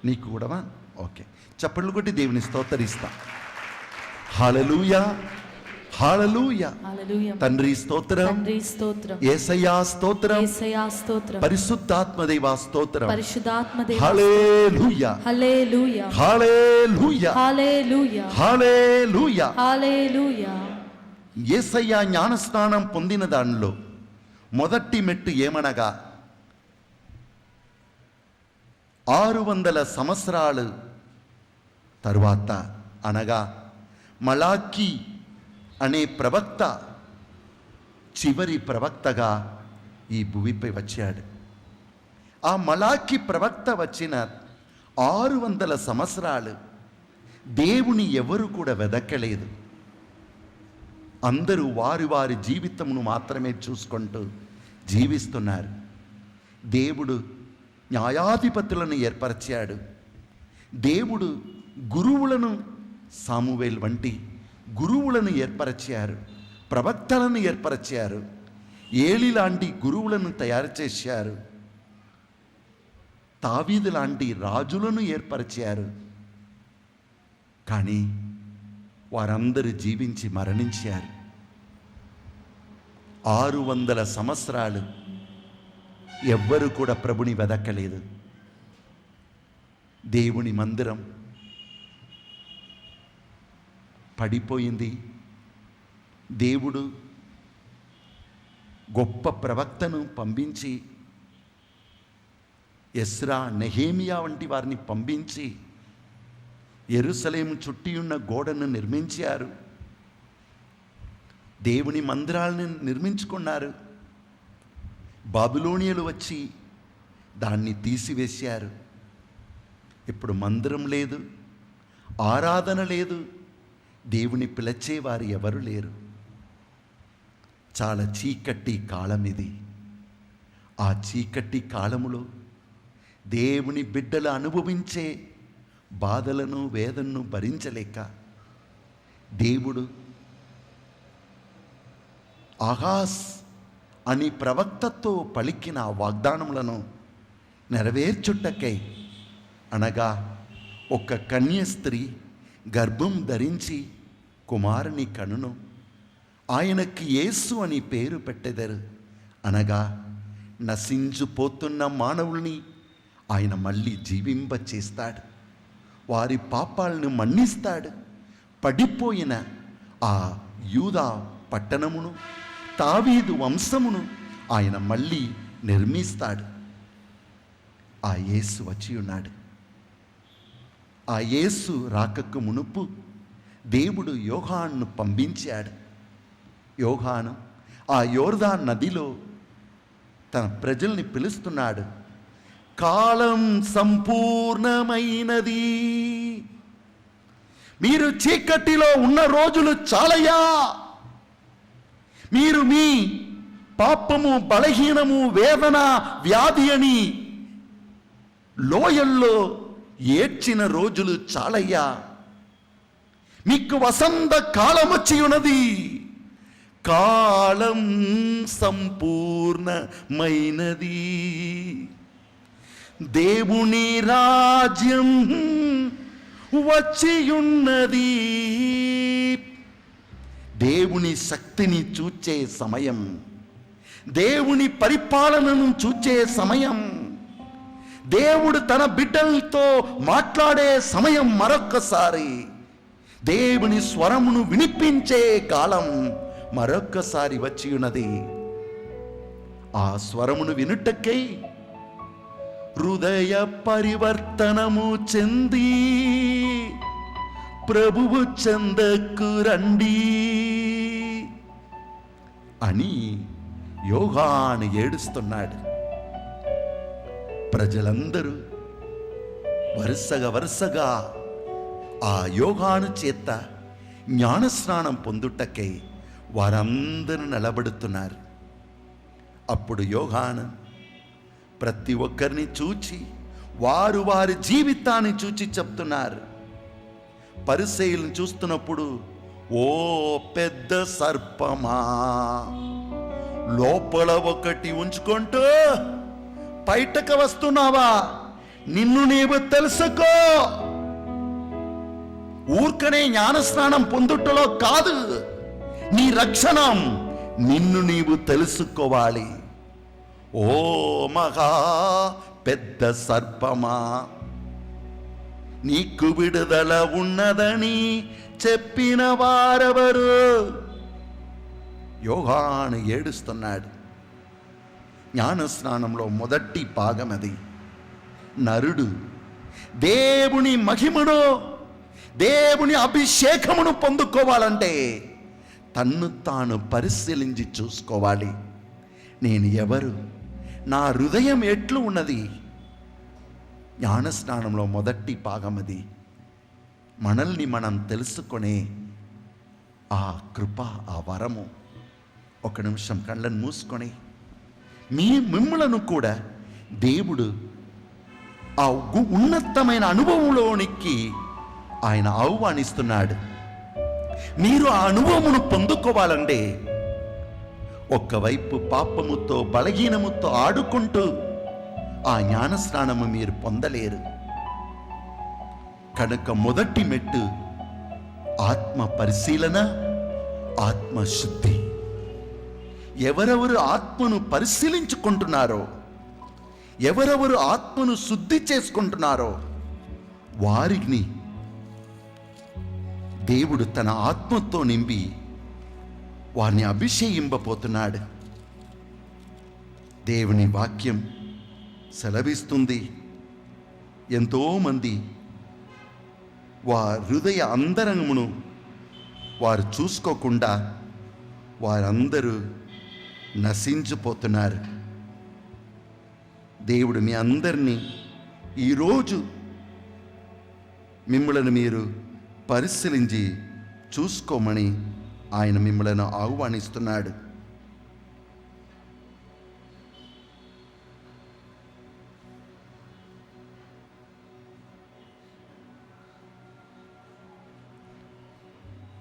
నీకు కూడావా? ఓకే, చప్పట్లు కొట్టి దేవుని స్తోత్రిస్తా. హల్లెలూయా, హల్లెలూయా. హల్లెలూయా. తండ్రి స్తోత్రం, తండ్రి స్తోత్రం, యేసయ్యా స్తోత్రం, యేసయ్యా స్తోత్రం, పరిశుద్ధాత్మదేవా స్తోత్రం. పరిశుద్ధాత్మదేవా హల్లెలూయా, హల్లెలూయా, హల్లెలూయా, హల్లెలూయా, హల్లెలూయా. హల్లెలూయా. యేసయ్యా జ్ఞానస్నానం పొందిన దానిలో మొదటి మెట్టు ఏమనగా 600 సంవత్సరాలు తరువాత, అనగా మలాకీ అనే ప్రవక్త చివరి ప్రవక్తగా ఈ భూమిపై వచ్చాడు. ఆ మలాకీ ప్రవక్త వచ్చిన 600 సంవత్సరాలు దేవుని ఎవరు కూడా వెదకలేదు. అందరూ వారి వారి జీవితమును మాత్రమే చూసుకుంటూ జీవిస్తున్నారు. దేవుడు న్యాయాధిపతులను ఏర్పరిచాడు. దేవుడు గురువులను, సామువేల్ వంటి గురువులను ఏర్పరిచారు, ప్రవక్తలను ఏర్పరిచారు, ఏలి లాంటి గురువులను తయారు చేశారు, దావీదు లాంటి రాజులను ఏర్పరిచారు. కానీ వారందరూ జీవించి మరణించారు. 600 సంవత్సరాలు ఎవ్వరు కూడా ప్రభుని వెదకలేదు. దేవుని మందిరం పడిపోయింది. దేవుడు గొప్ప ప్రవక్తను పంపించి, ఎస్రా, నెహేమియా వంటి వారిని పంపించి యెరూషలేము చుట్టి ఉన్న గోడను నిర్మించారు. దేవుని మందిరాలను నిర్మించుకున్నారు. బాబిలోనియలు వచ్చి దాన్ని తీసివేశారు. ఇప్పుడు మందిరం లేదు, ఆరాధన లేదు, దేవుని పిలిచేవారు ఎవరు లేరు. చాలా చీకటి కాలం ఇది. ఆ చీకటి కాలములో దేవుని బిడ్డలు అనుభవించే బాధలను, వేదనను భరించలేక దేవుడు ఆహాస్ అని ప్రవక్తతో పలికిన వాగ్దానములను నెరవేర్చుటకై, అనగా ఒక కన్య స్త్రీ గర్భం ధరించి కుమారుని కనును, ఆయనకి యేసు అని పేరు పెట్టెదరు. అనగా నశించిపోతున్న మానవుల్ని ఆయన మళ్ళీ జీవింపచేస్తాడు, వారి పాపాలను మన్నిస్తాడు. పడిపోయిన ఆ యూదా పట్టణమును, దావీదు వంశమును ఆయన మళ్ళీ నిర్మిస్తాడు. ఆ యేసు వచ్చి ఉన్నాడు. ఆ యేసు రాకకు మునుపు దేవుడు యోహానును పంపించాడు. యోహాను ఆ యోర్దాను నదిలో తన ప్రజల్ని పిలుస్తున్నాడు. కాలం సంపూర్ణమైనది, మీరు చీకటిలో ఉన్న రోజులు చాలయ్యా, మీరు మీ పాపము, బలహీనము, వేదన, వ్యాధి అని లోయల్లో ఏడ్చిన రోజులు చాలయ్యా, మీకు వసంత కాలం వచ్చి ఉన్నది, కాలం సంపూర్ణమైనది, దేవుని రాజ్యం వచ్చియున్నది. దేవుని శక్తిని చూచే సమయం, దేవుని పరిపాలనను చూచే సమయం, దేవుడు తన బిడ్డలతో మాట్లాడే సమయం మరొక్కసారి, దేవుని స్వరమును వినిపించే కాలం మరొక్కసారి వచ్చి ఉన్నది. ఆ స్వరమును వినుటకై హృదయ పరివర్తనము చెంది ప్రభువు చెందకు రండి అని యోహాను ఏడుస్తున్నాడు. ప్రజలందరూ వరుసగా ఆ యోహాను చేత జ్ఞానస్నానం పొందుటకై వారందరూ నిలబడుతున్నారు. అప్పుడు యోహాను ప్రతి ఒక్కరిని చూచి వారు వారి జీవితాన్ని చూచి చెప్తున్నారు. పరిసయ్యులను చూస్తున్నప్పుడు, ఓ పెద్ద సర్పమా, లోపల ఒకటి ఉంచుకుంటూ బయటకు వస్తున్నావా? నిన్ను నీవు తెలుసుకో. ఊర్కనే జ్ఞానస్నానం పొందుటలో కాదు, నీ రక్షణం నిన్ను నీవు తెలుసుకోవాలి. ఓ మహా పెద్ద సర్పమా, నీకు విడుదల ఉన్నదని చెప్పిన వారెవరు? యోహాను ఏడుస్తున్నాడు. జ్ఞానస్నానంలో మొదటి భాగం అది. నరుడు దేవుని మహిమను, దేవుని అభిషేకమును పొందుకోవాలంటే తన్ను తాను పరిశీలించి చూసుకోవాలి. నేను ఎవరు? నా హృదయం ఎట్లు ఉన్నది? జ్ఞానస్నానంలో మొదటి భాగం అది. మనల్ని మనం తెలుసుకునే ఆ కృప, ఆ వరము. ఒక నిమిషం కళ్ళను మూసుకొని మిమ్మలను కూడా దేవుడు ఆ ఉన్నతమైన అనుభవంలోనికి ఆయన ఆహ్వానిస్తున్నాడు. మీరు ఆ అనుభవమును పొందుకోవాలంటే ఒక్కవైపు పాపముతో బలహీనముతో ఆడుకుంటూ ఆ జ్ఞానస్నానము మీరు పొందలేరు. కనుక మొదటి మెట్టు ఆత్మ పరిశీలన, ఆత్మశుద్ధి. ఎవరెవరు ఆత్మను పరిశీలించుకుంటున్నారో, ఎవరెవరు ఆత్మను శుద్ధి చేసుకుంటున్నారో వారిని దేవుడు తన ఆత్మతో నింపి వారిని అభిషేకింపబోతున్నాడు. దేవుని వాక్యం సెలవిస్తుంది, ఎంతోమంది వారి హృదయ అంతరంగమును వారు చూసుకోకుండా వారందరూ నశించిపోతున్నారు. దేవుడు మీ అందరినీ ఈరోజు మిమ్మల్ని మీరు పరిశీలించి చూసుకోమని ఆయన మిమ్మల్ని ఆహ్వానిస్తున్నాడు.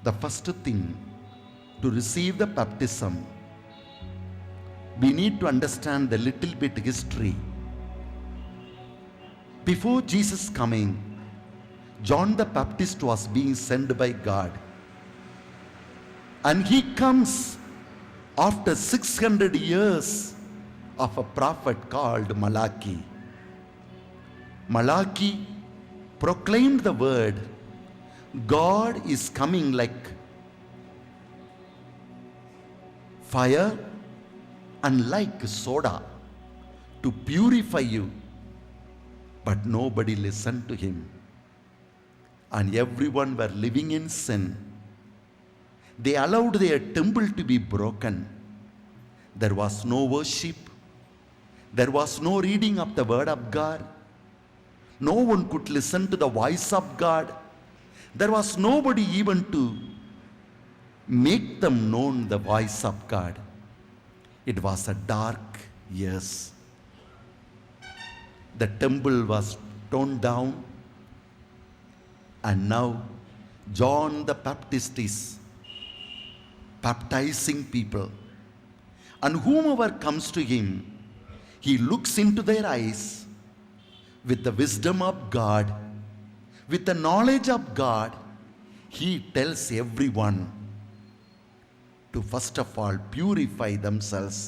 The first thing to receive the baptism, we need to understand the little bit history. Before Jesus coming, John the Baptist was being sent by God, and he comes after 600 years of a prophet called Malachi. Malachi proclaimed the word, God is coming like fire and like soda to purify you. But nobody listened to him. And everyone were living in sin. They allowed their temple to be broken. There was no worship. There was no reading of the word of God. No one could listen to the voice of God. There was nobody even to make them known the voice of God. It was a dark years. The temple was torn down, and now John the Baptist is baptizing people. And whomever comes to him, he looks into their eyes with the wisdom of God, with the knowledge of God. He tells everyone to first of all purify themselves,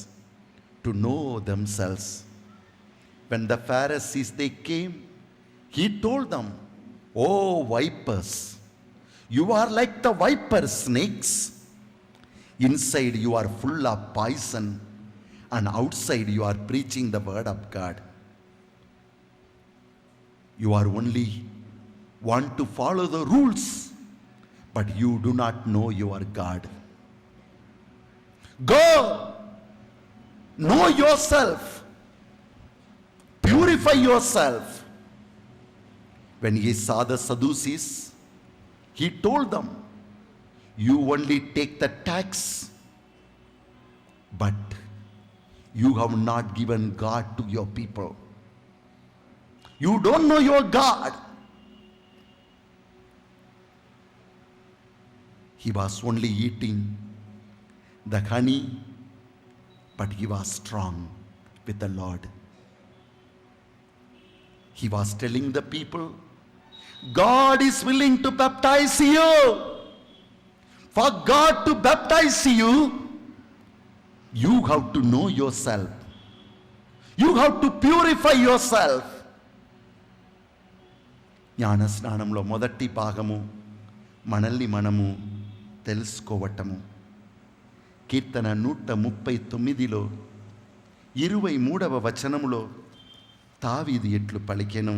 to know themselves. When the Pharisees they came, he told them, "Oh vipers, you are like the viper snakes. Inside you are full of poison, and outside you are preaching the word of God. You are only want to follow the rules, but you do not know your God. Go, know yourself, purify yourself." When he saw the Sadducees, he told them, "You only take the tax, but you have not given God to your people. You don't know your God." He was only eating the honey, but he was strong with the Lord. He was telling the people, God is willing to baptize you. For God to baptize you, you have to know yourself. You have to purify yourself. జ్ఞాన స్నానంలో మొదటి భాగము మనల్ని మనము తెలుసుకోవటము. కీర్తన 139లో 23వ వచనములో దావీదు ఎట్లు పలికెను,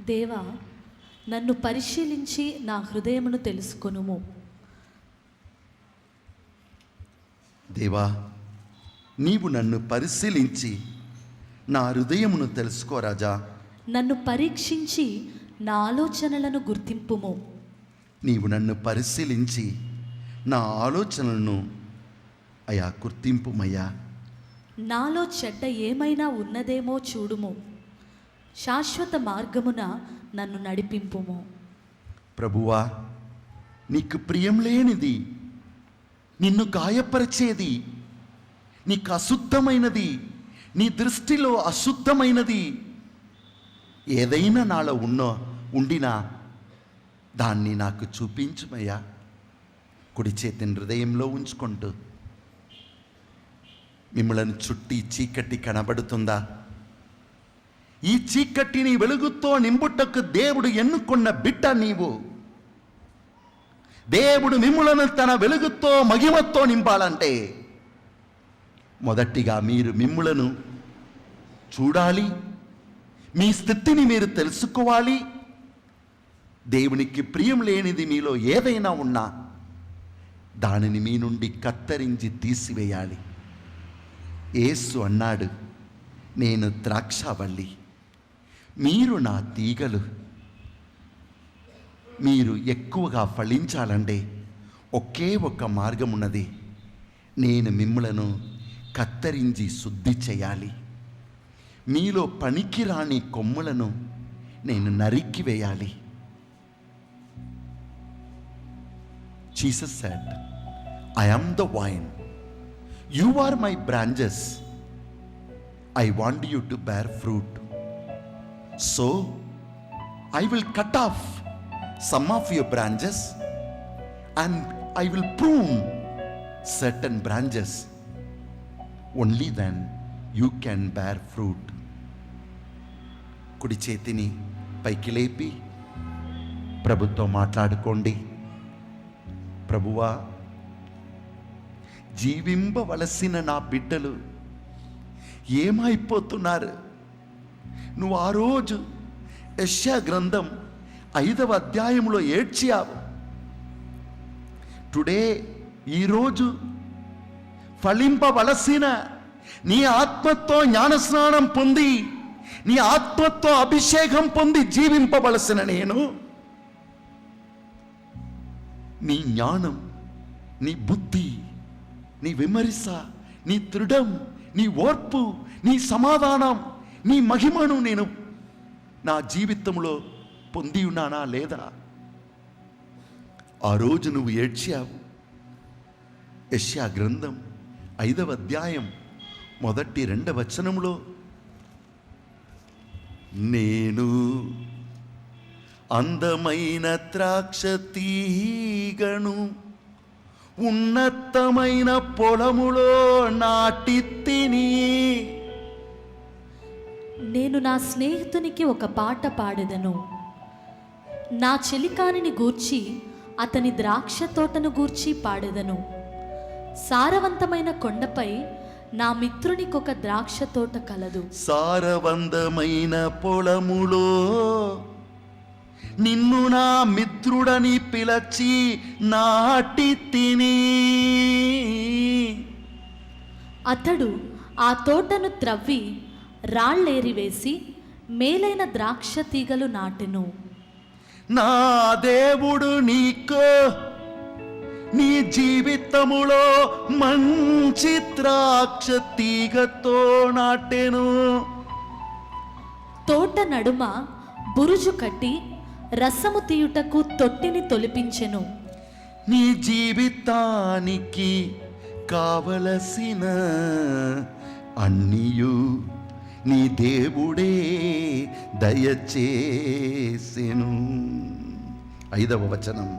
దేవా, నన్ను పరిశీలించి నా హృదయమును తెలుసుకొనుము. దేవా, నీవు నన్ను పరిశీలించి నా హృదయమును తెలుసుకో రాజా. నన్ను పరీక్షించి నా ఆలోచనలను గుర్తింపుము. నీవు నన్ను పరిశీలించి నా ఆలోచనలను అయా గుర్తింపుమయ్యా. నాలో చెడ్డ ఏమైనా ఉన్నదేమో చూడుము. శాశ్వత మార్గమున నన్ను నడిపింపుము. ప్రభువా, నీకు ప్రియం లేనిది, నిన్ను గాయపరిచేది, నీకు అశుద్ధమైనది, నీ దృష్టిలో అశుద్ధమైనది ఏదైనా నాలో ఉండినా దాన్ని నాకు చూపించుమయ్యా. కుడి చేతిని హృదయంలో ఉంచుకుంటూ, మిమ్మలను చుట్టి చీకటి కనబడుతుందా? ఈ చీకటిని వెలుగుతో నింపుటకు దేవుడు ఎన్నుకున్న బిడ్డ నీవు. దేవుడు మిమ్ములను తన వెలుగుతో మహిమతో నింపాలంటే మొదటిగా మీరు మిమ్ములను చూడాలి, మీ స్థితిని మీరు తెలుసుకోవాలి. దేవునికి ప్రియం లేనిది మీలో ఏదైనా ఉన్నా దానిని మీ నుండి కత్తరించి తీసివేయాలి. యేసు అన్నాడు, నేను ద్రాక్షావల్లి, మీరు నా తీగలు. మీరు ఎక్కువగా ఫలించాలంటే ఒకే ఒక్క మార్గం ఉన్నది. నేను మిమ్ములను కత్తరించి శుద్ధి చేయాలి. మీలో పనికిరాని కొమ్ములను నేను నరికివేయాలి. Jesus said, I am the vine, you are my branches. I want you to bear fruit. So I will cut off some of your branches and I will prune certain branches. Only then you can bear fruit. కుడి చేతిని పైకి లేపి ప్రభుతో మాట్లాడుకోండి. ప్రభువా, జీవింపవలసిన నా బిడ్డలు ఏమైపోతున్నారు? నువ్వు ఆ రోజు యెషయా గ్రంథం 5వ అధ్యాయంలో ఏడ్చావు. టుడే, ఈరోజు ఫలింపవలసిన, నీ ఆత్మతో జ్ఞానస్నానం పొంది, నీ ఆత్మతో అభిషేకం పొంది జీవింపవలసిన నేను, నీ జ్ఞానం, నీ బుద్ధి, నీ విమర్శ, నీ దృఢం, నీ ఓర్పు, నీ సమాధానం, నీ మహిమను నేను నా జీవితంలో పొంది ఉన్నానా లేదా? ఆ రోజు నువ్వు ఏడ్చావు. యెషయా గ్రంథం 5వ అధ్యాయం 1-2 వచనంలో, నేను అందమైన ద్రాక్ష తీగను ఉన్నతమైన పొలములో నాటితిని. నేను నా స్నేహితునికి ఒక పాట పాడెదను. నా చెలికానిని గూర్చి, అతని ద్రాక్ష తోటను గూర్చి పాడెదను. సారవంతమైన కొండపై నా మిత్రునికొక ద్రాక్ష తోట కలదు. సారవంతమైన పొలములో నిన్ను నా మిత్రుడని పిలచి నాటి తిని. అతడు ఆ తోటను త్రవ్వి రాళ్ళేరివేసి మేలైన ద్రాక్ష తీగలు నాటెను. నా దేవుడు నీకు నీ జీవితములో మంచి ద్రాక్ష తీగతో నాటెను. తోట నడుమ బురుజు కట్టి రసము తీయుటకు తొట్టిని తొలిపించెను. నీ జీవితానికి కావలసిన అన్నియు నీ దేవుడే దయచేసెను. 5వ వచనం.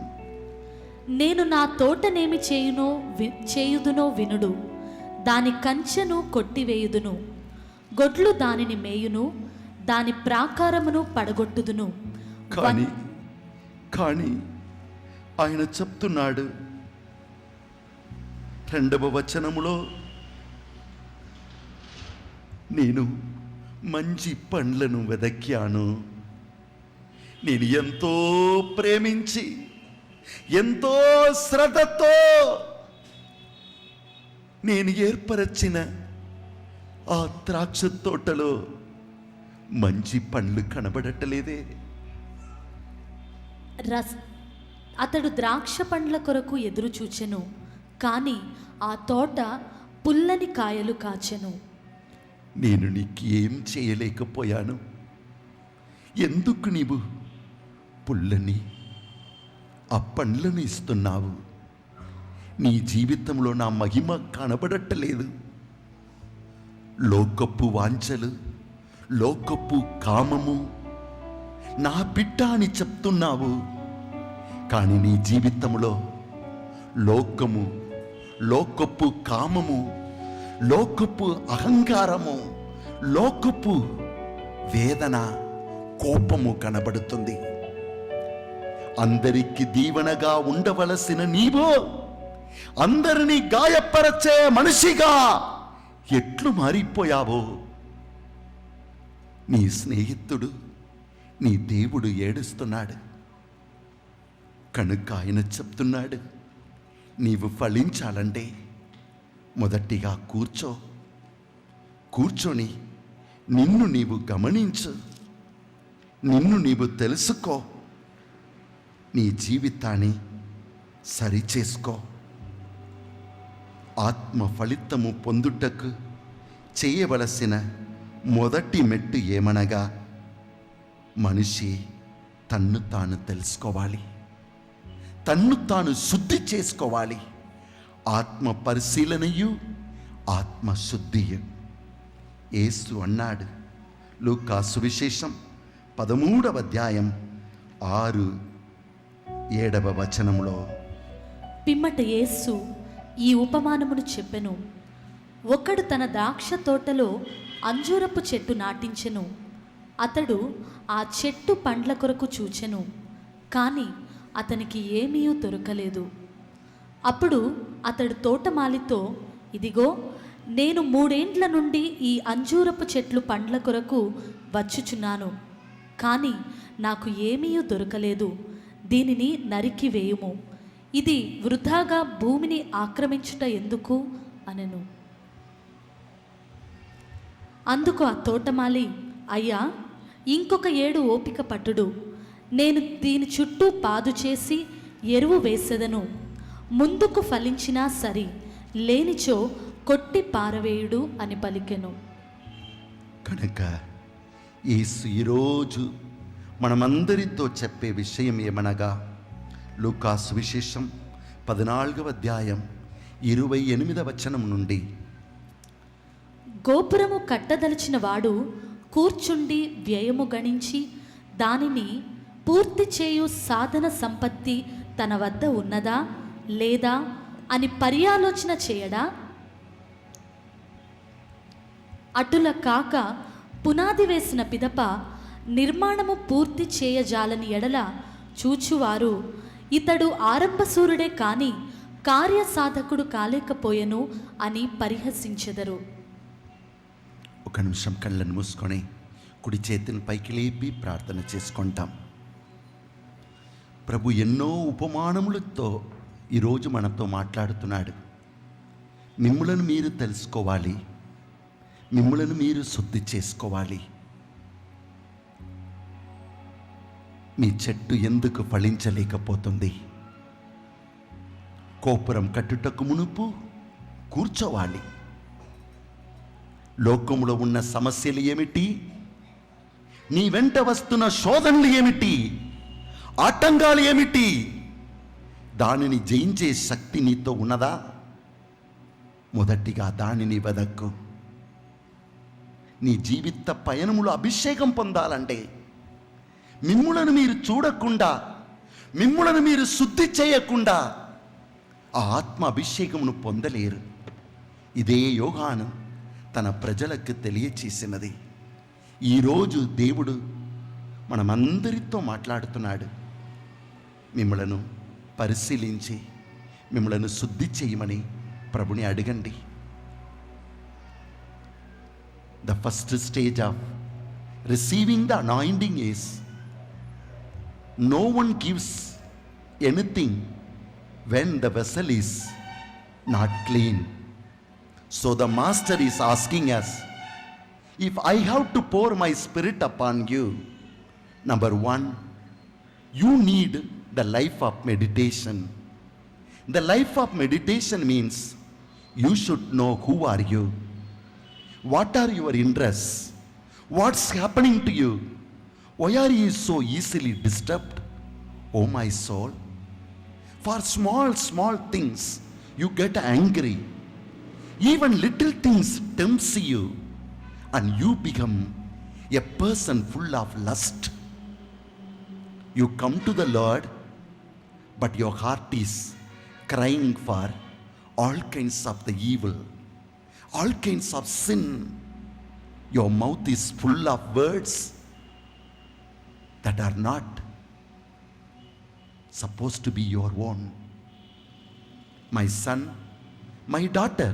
నేను నా తోటనేమి చేయుదునో వినుడు, దాని కంచెను కొట్టివేయుదును, గొడ్లు దానిని మేయును, దాని ప్రాకారమును పడగొట్టుదును. కానీ ఆయన చెప్తున్నాడు 2వ వచనములో, నేను మంచి పండ్లను వెదక్కాను. నేను ఎంతో ప్రేమించి ఎంతో శ్రద్ధతో నేను ఏర్పరచిన ఆ ద్రాక్ష తోటలో మంచి పండ్లు కనబడటలేదే. అతడు ద్రాక్ష పండ్ల కొరకు ఎదురు చూచెను, కానీ ఆ తోట పుల్లని కాయలు కాచెను. నేను నీకు ఏం చేయలేకపోయాను? ఎందుకు నీవు పుల్లని ఆ పండ్లను ఇస్తున్నావు? నీ జీవితంలో నా మహిమ కనబడట్టలేదు. లోకపు వాంఛలు, లోకపు కామము నా బిడ్డ అని చెప్తున్నావు, కానీ నీ జీవితంలో లోకము, లోకపు కామము, లోకపు అహంకారము, లోకపు వేదన, కోపము కనబడుతుంది. అందరికి దీవెనగా ఉండవలసిన నీవు అందరినీ గాయపరచే మనిషిగా ఎట్లు మారిపోయావో. నీ స్నేహితుడు, నీ దేవుడు ఏడుస్తున్నాడు కనుక ఆయన చెప్తున్నాడు, నీవు ఫలించాలంటే మొదటిగా కూర్చొని నిన్ను నీవు గమనించు, నిన్ను నీవు తెలుసుకో, నీ జీవితాన్ని సరిచేసుకో. ఆత్మ ఫలితము పొందుటకు చేయవలసిన మొదటి మెట్టు ఏమనగా, మనిషి తన్ను తాను తెలుసుకోవాలి, తన్ను తాను శుద్ధి చేసుకోవాలి. ఆత్మ పరిశీలనయు ఆత్మ శుద్ధియు. యేసు అన్నాడు లూకా సువిశేషం 13వ అధ్యాయం 6-7వ వచనంలో, పిమ్మట యేసు ఈ ఉపమానమును చెప్పెను. ఒకడు తన ద్రాక్ష తోటలో అంజూరపు చెట్టు నాటించెను. అతడు ఆ చెట్టు పండ్ల కొరకు చూచెను, కానీ అతనికి ఏమీ దొరకలేదు. అప్పుడు అతడు తోటమాలితో, ఇదిగో, నేను 3 ఏండ్ల నుండి ఈ అంజూరపు చెట్లు పండ్ల కొరకు వచ్చుచున్నాను, కానీ నాకు ఏమీ దొరకలేదు. దీనిని నరికి వేయుము, ఇది వృధాగా భూమిని ఆక్రమించుట ఎందుకు అనెను. అందుకు ఆ తోటమాలి, అయ్యా, ఇంకొక 7 ఓపిక పట్టుడు, నేను దీని చుట్టూ పాదు చేసి ఎరువు వేసెదను. ముందుకు ఫలించినా సరి, లేనిచో కొట్టి పారవేయుడు అని పలికెను. కనుక యేసు ఈరోజు మనమందరితో చెప్పే విషయం ఏమనగా, లూకా సువిశేషం 14వ అధ్యాయం 28వ వచనం నుండి, గోపురము కట్టదలిచిన వాడు కూర్చుండి వ్యయము గణించి దానిని పూర్తి చేయు సాధన సంపత్తి తన వద్ద ఉన్నదా లేదా అని పర్యాలోచన చేయడా? అటుల కాక పునాది వేసిన పిదప నిర్మాణము పూర్తి చేయజాలని ఎడల చూచువారు, ఇతడు ఆరంభసూరుడే కాని కార్యసాధకుడు కాలేకపోయెను అని పరిహసించెదరు. ఒక నిమిషం కళ్ళను మూసుకొని కుడి చేతిని పైకి లేపి ప్రార్థన చేసుకుంటాం. ప్రభు ఎన్నో ఉపమానములతో ఈరోజు మనతో మాట్లాడుతున్నాడు. మిమ్ములను మీరు తెలుసుకోవాలి, మిమ్ములను మీరు శుద్ధి చేసుకోవాలి. మీ చెట్టు ఎందుకు ఫలించలేకపోతుంది? కోపురం కట్టుటకు మునుపు కూర్చోవాలి. లోకములో ఉన్న సమస్యలు ఏమిటి? నీ వెంట వస్తున్న శోధనలు ఏమిటి? ఆటంకాలు ఏమిటి? దానిని జయించే శక్తి నీతో ఉన్నదా? మొదటిగా దానిని వెదక్కు. నీ జీవిత పయనములో అభిషేకం పొందాలంటే మిమ్ములను మీరు చూడకుండా, మిమ్ములను మీరు శుద్ధి చేయకుండా ఆ ఆత్మ అభిషేకమును పొందలేరు. ఇదే యోహాను తన ప్రజలకు తెలియచేసినది. ఈరోజు దేవుడు మనమందరితో మాట్లాడుతున్నాడు. మిమ్మలను పరిశీలించి మిమ్మలను శుద్ధి చేయమని ప్రభుని అడగండి. The first stage of receiving the anointing is no one gives anything when the vessel is not clean. So the master is asking us, if I have to pour my spirit upon you, number one, you need the life of meditation. The life of meditation means you should know who are you. What are your interests? What's happening to you? Why are you so easily disturbed, oh my soul? For small things you get angry. Even little things tempts you and you become a person full of lust. You come to the Lord, but your heart is crying for all kinds of the evil, all kinds of sin. Your mouth is full of words that are not supposed to be your own. My son, my daughter,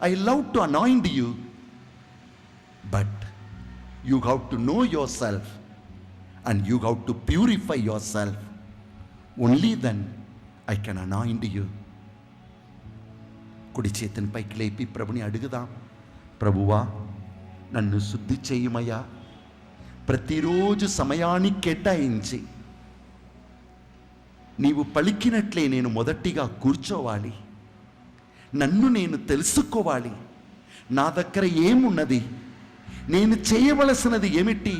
I love to anoint you, but you have to know yourself and you have to purify yourself. Only then I can anoint you. కుడి చేతిని పైకి లేపి ప్రభుని అడుగుదాం. ప్రభువా, నన్ను శుద్ధి చేయమయ్యా. ప్రతిరోజు సమయానికి కేటాయించి నీవు పలికినట్లే నేను మొదటిగా కూర్చోవాలి. నన్ను నేను తెలుసుకోవాలి. నా దగ్గర ఏమున్నది, నేను చేయవలసినది ఏమిటి,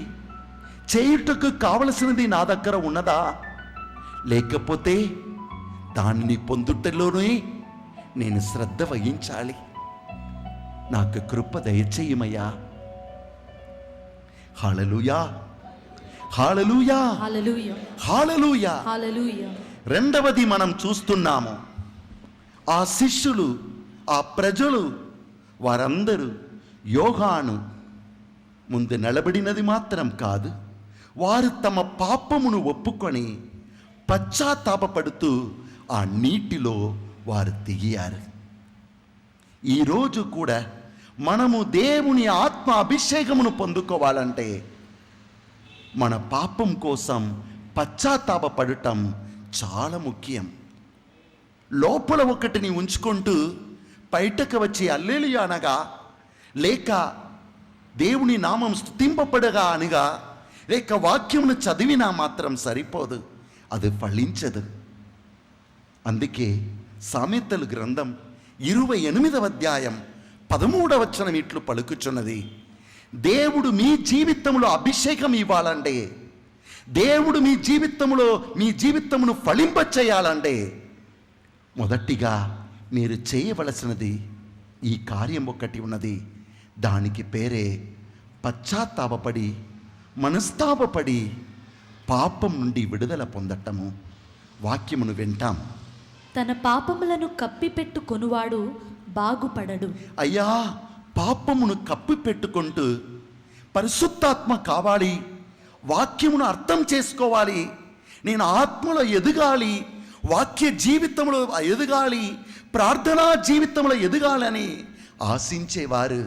చేయుటకు కావలసినది నా దగ్గర ఉన్నదా, లేకపోతే దానిని పొందుటలోనే నేను శ్రద్ధ వహించాలి. నాకు కృప దయచేయమయ్యా. హల్లెలూయా, హల్లెలూయా, హల్లెలూయా, హల్లెలూయా. హల్లెలూయా. రెండవది మనం చూస్తున్నాము, ఆ శిష్యులు, ఆ ప్రజలు, వారందరూ యోహాను ముందు నిలబడినది మాత్రం కాదు, వారు తమ పాపమును ఒప్పుకొని పశ్చాత్తాపపడుతూ ఆ నీటిలో వారు దిగారు. ఈరోజు కూడా మనము దేవుని ఆత్మ అభిషేకమును పొందుకోవాలంటే మన పాపం కోసం పశ్చాత్తాపపడటం చాలా ముఖ్యం. లోపల ఒకటిని ఉంచుకుంటూ బయటకు వచ్చి హల్లెలూయా అనగా, లేక దేవుని నామం స్తుతింపబడగా అనగా, లేక వాక్యమును చదివినా మాత్రం సరిపోదు, అది ఫలించదు. అందుకే సామెతలు గ్రంథం 28వ అధ్యాయం 13వ వచనం ఇట్లు పలుకుచున్నది, దేవుడు మీ జీవితంలో అభిషేకం ఇవ్వాలంటే, దేవుడు మీ జీవితమును ఫలింప చేయాలంటే మొదటిగా మీరు చేయవలసినది ఈ కార్యం ఒకటి ఉన్నది. దానికి పేరే పశ్చాత్తాపపడి, మనస్తాపపడి పాపం నుండి విడుదల పొందటము. వాక్యమును వింటాం. తన పాపములను కప్పిపెట్టుకొనువాడు బాగుపడడు. అయ్యా, పాపమును కప్పి పెట్టుకుంటూ పరిశుద్ధాత్మ కావాలి, వాక్యమును అర్థం చేసుకోవాలి, నేను ఆత్మలో ఎదగాలి, వాక్య జీవితంలో ఎదగాలి, ప్రార్థనా జీవితంలో ఎదగాలని ఆశించేవారు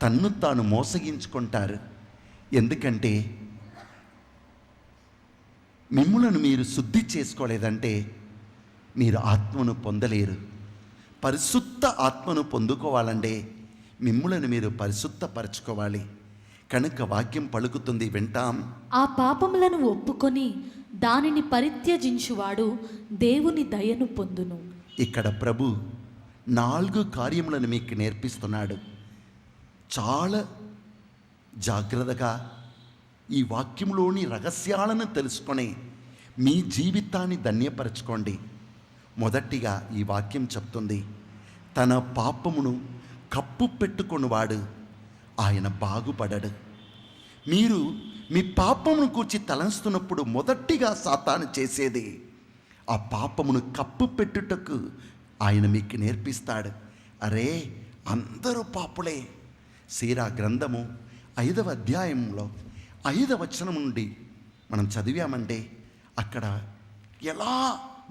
తన్ను తాను మోసగించుకుంటారు. ఎందుకంటే మిమ్ములను మీరు శుద్ధి చేసుకోలేదంటే మీరు ఆత్మను పొందలేరు. పరిశుద్ధ ఆత్మను పొందుకోవాలంటే మిమ్ములను మీరు పరిశుద్ధపరచుకోవాలి. కనుక వాక్యం పలుకుతుంది, వింటాం. ఆ పాపములను ఒప్పుకొని దానిని పరిత్యజించువాడు దేవుని దయను పొందును. ఇక్కడ ప్రభు 4 కార్యములను మీకు నేర్పిస్తున్నాడు. చాలా జాగ్రత్తగా ఈ వాక్యంలోని రహస్యాలను తెలుసుకొని మీ జీవితాన్ని ధన్యపరచుకోండి. మొదటిగా ఈ వాక్యం చెప్తుంది, తన పాపమును కప్పు పెట్టుకొనివాడు ఆయన బాగుపడడు. మీరు మీ పాపమును కూర్చి తలంస్తున్నప్పుడు మొదటిగా సాతాను చేసేది ఆ పాపమును కప్పు పెట్టుటకు ఆయన మీకు నేర్పిస్తాడు. అరే, అందరూ పాపులే. సీరా గ్రంథము 5వ అధ్యాయంలో 5వ వచనం నుండి మనం చదివామంటే అక్కడ ఎలా